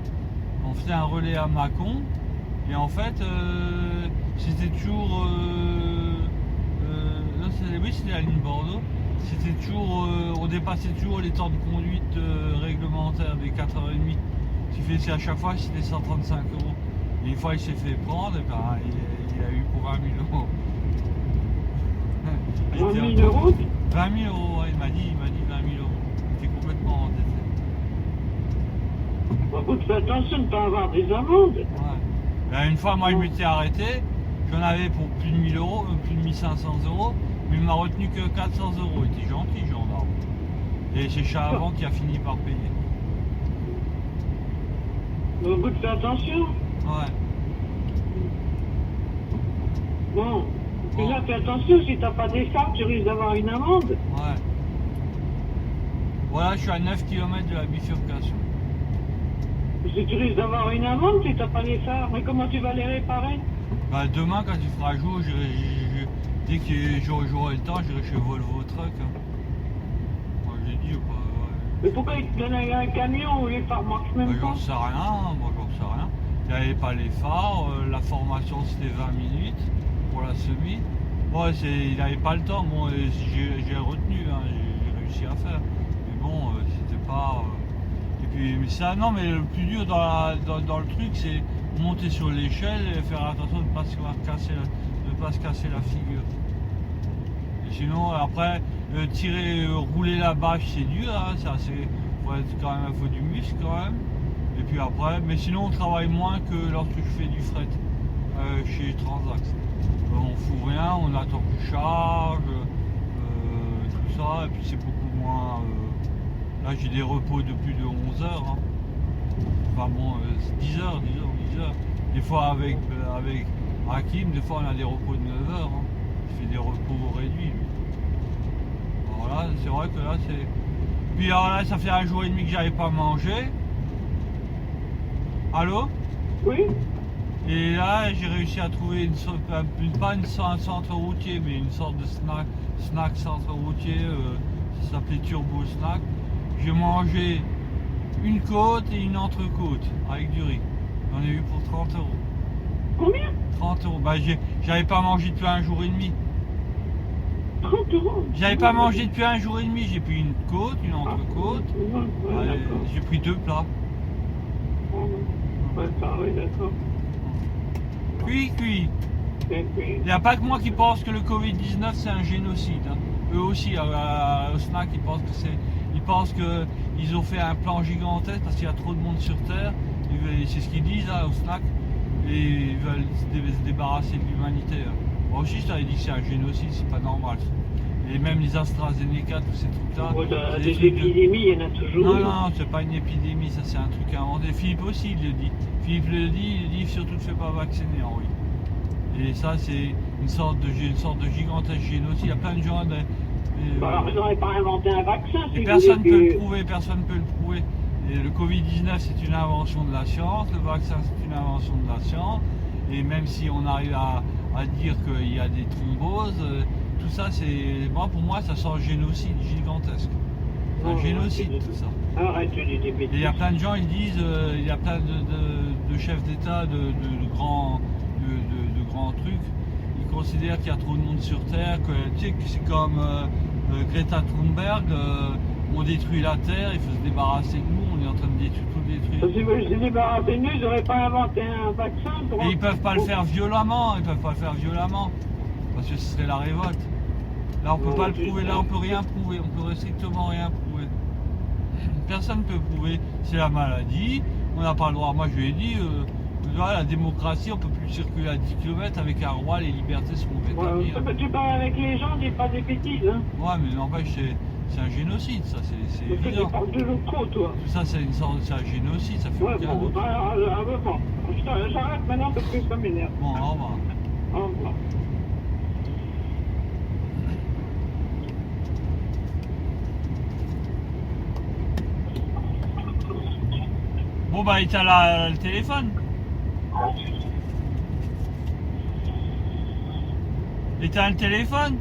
On faisait un relais à Mâcon. Et en fait, c'était toujours... oui, c'était la ligne Bordeaux. C'était toujours... on dépassait toujours les temps de conduite réglementaires des 4h30. Ce qui fait qu'à chaque fois, c'était 135 €. Et une fois, il s'est fait prendre, et il a eu pour 20 000 €. 20 000 euros? 20 000 €, ouais, il m'a dit 20 000 €. Il était complètement endetté. Bon, écoute, fais attention de ne pas avoir des amendes. Ouais. Une fois, moi, je m'étais arrêté. J'en avais pour plus de 1 000 €, plus de 1 500 €. Mais il m'a retenu que 400 €. Il était gentil, gendarme. Et c'est Chalavant qui a fini par payer. Bon, écoute, fais attention. Ouais. Bon. Et là, fais attention, si t'as pas des phares, tu risques d'avoir une amende. Ouais. Voilà, je suis à 9 km de la bifurcation. Si tu risques d'avoir une amende si t'as pas les phares, mais comment tu vas les réparer? Demain, quand il fera jour, dès que j'aurai le temps, j'irai chez Volvo Truck. Hein. Moi, j'ai dit, Mais pourquoi il te donne un camion où les phares marchent même pas? J'en sais rien, moi j'en sais rien. Il n'y avait pas les phares, la formation c'était 20 minutes pour la semi. Moi, il n'avait pas le temps, bon, j'ai retenu, hein, j'ai réussi à faire. Mais bon, c'était pas... Et puis, mais ça, non, mais le plus dur dans le truc, c'est monter sur l'échelle et faire attention de ne pas se casser la figure. Et sinon, après, rouler la bâche, c'est dur, hein, faut du muscle quand même. Et puis après, mais sinon, on travaille moins que lorsque je fais du fret chez Transax. On fout rien, on attend que je charge, tout ça, et puis c'est beaucoup moins... là, j'ai des repos de plus de 11 heures. Hein. Enfin bon, 10 heures. Des fois, avec Hakim, des fois, on a des repos de 9 heures. Hein. Je fais des repos réduits, lui. Alors là, c'est vrai que là, c'est... Puis alors là, ça fait 1 jour et demi que j'avais pas mangé. Allô? Oui. Et là, j'ai réussi à trouver un centre routier, mais une sorte de snack centre routier, ça s'appelait Turbo Snack. J'ai mangé une côte et une entrecôte avec du riz. J'en ai eu pour 30 €. Combien? 30 €. J'avais pas mangé depuis 1 jour et demi. 30 €? J'avais pas mangé depuis 1 jour et demi. J'ai pris une côte, une entrecôte. J'ai pris 2 plats. Ouais, d'accord. Cuit. Il n'y a pas que moi qui pense que le Covid-19 c'est un génocide. Hein. Eux aussi, au snack, ils pensent qu'ils ont fait un plan gigantesque parce qu'il y a trop de monde sur Terre. C'est ce qu'ils disent hein, au snack. Et ils veulent se débarrasser de l'humanité. Hein. Moi aussi, je t'avais dit que c'est un génocide, c'est pas normal. Et même les AstraZeneca, tous ces trucs-là. Des épidémies, il y en a toujours. Non, c'est pas une épidémie, ça c'est un truc inventé. Philippe aussi il le dit. Philippe le dit, il dit surtout ne fais pas vacciner, Henri. Et ça c'est une sorte de gigantesque génocide. Il y a plein de gens. Alors ils n'auraient pas inventé un vaccin. Et personne ne peut le prouver, personne ne peut le prouver. Et le Covid-19 c'est une invention de la science, le vaccin c'est une invention de la science. Et même si on arrive à dire qu'il y a des thromboses, tout ça c'est. Moi pour moi ça sent un génocide gigantesque. C'est un génocide tout ça. Arrête de dire des bêtises. Et il y a plein de gens, ils disent, il y a plein de chefs d'État, de grands trucs, ils considèrent qu'il y a trop de monde sur Terre, que tu sais que c'est comme Greta Thunberg, on détruit la Terre, il faut se débarrasser de nous, on est en train de tout détruire. Si vous se débarrasser de nous, ils n'auraient pas inventé un vaccin pour... Et ils peuvent pas le faire violemment, parce que ce serait la révolte. Là on peut pas le prouver, là on peut rien prouver, on peut strictement rien prouver. Personne ne peut prouver, c'est la maladie, on n'a pas le droit, moi je lui ai dit, la démocratie, on peut plus circuler à 10 km avec un roi, les libertés seront rétablies. Tu parles avec les gens, dis pas des bêtises. Hein. Ouais, mais n'empêche, c'est un génocide, ça, c'est évident. Tu parles toujours trop, toi. Ça, c'est un génocide, ça fait aucun doute. Bon, j'arrête maintenant parce que ça m'énerve. Bon, au revoir. Au revoir. Bon, bah, il t'a là le téléphone. Éteins le téléphone.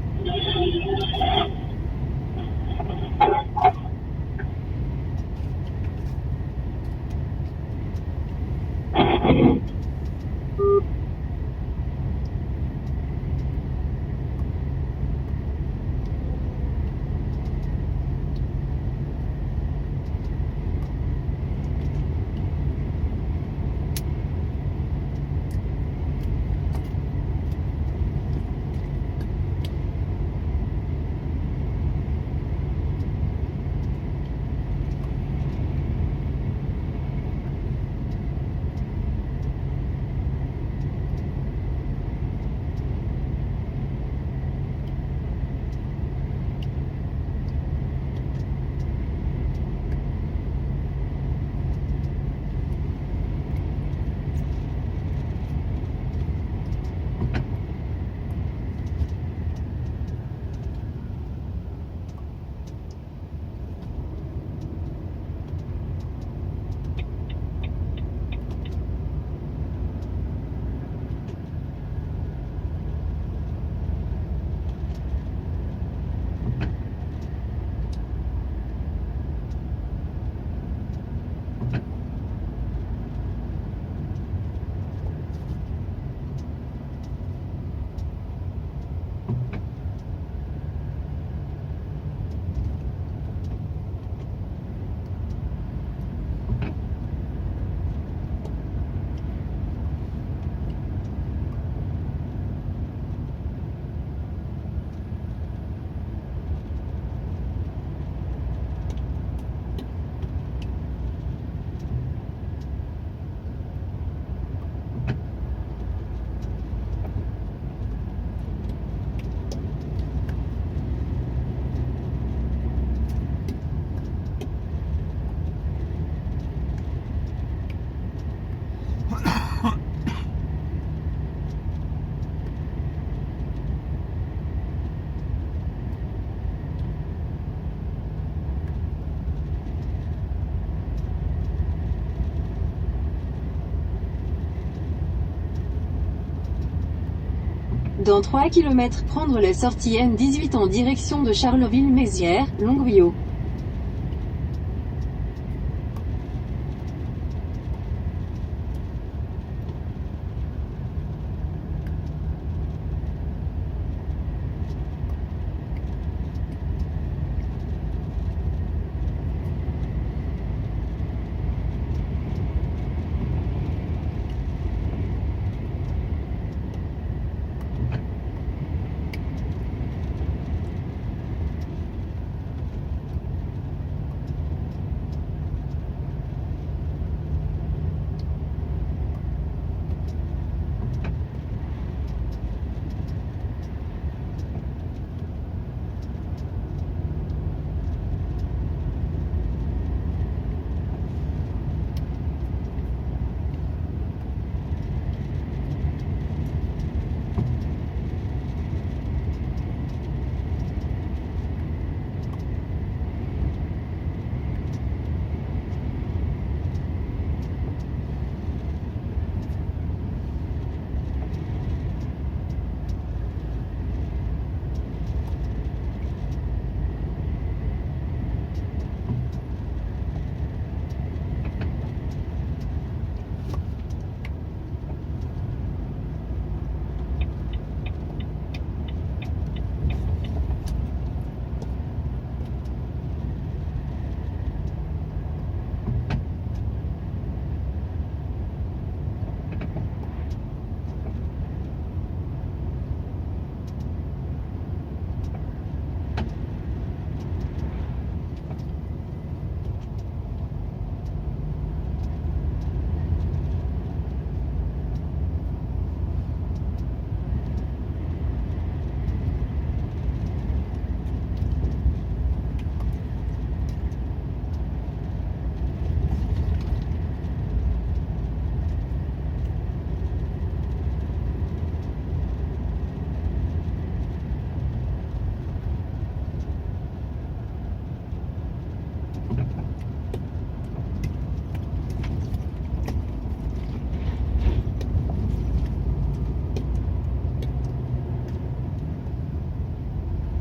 Dans 3 km, prendre la sortie N18 en direction de Charleville-Mézières, Longueviot.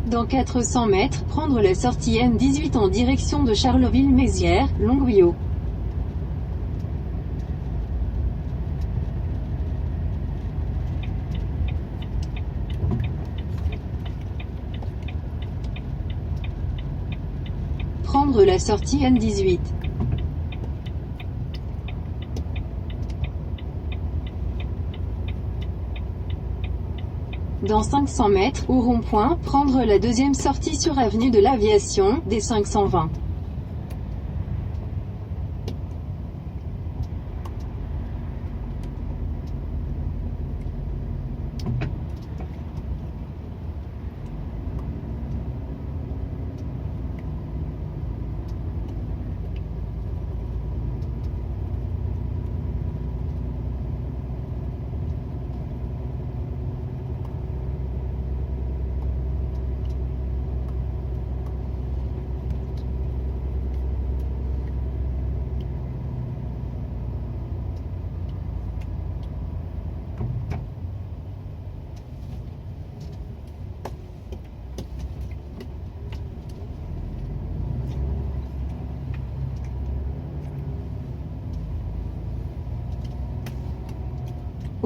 Dans 400 mètres, prendre la sortie N18 en direction de Charleville-Mézières, Longuillot. Prendre la sortie N18. Dans 500 mètres, au rond-point, prendre la deuxième sortie sur avenue de l'Aviation, des 520.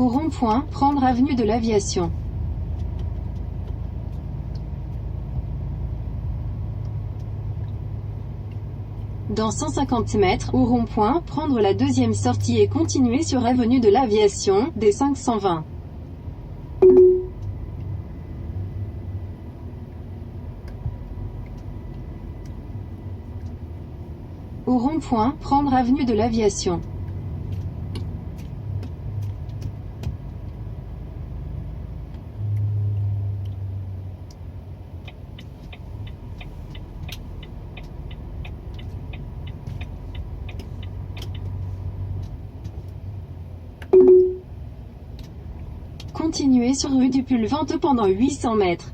Au rond-point, prendre avenue de l'Aviation. Dans 150 mètres, au rond-point, prendre la deuxième sortie et continuer sur avenue de l'Aviation, des 520. Au rond-point, prendre avenue de l'Aviation. Continuez sur rue du Pulvente pendant 800 mètres.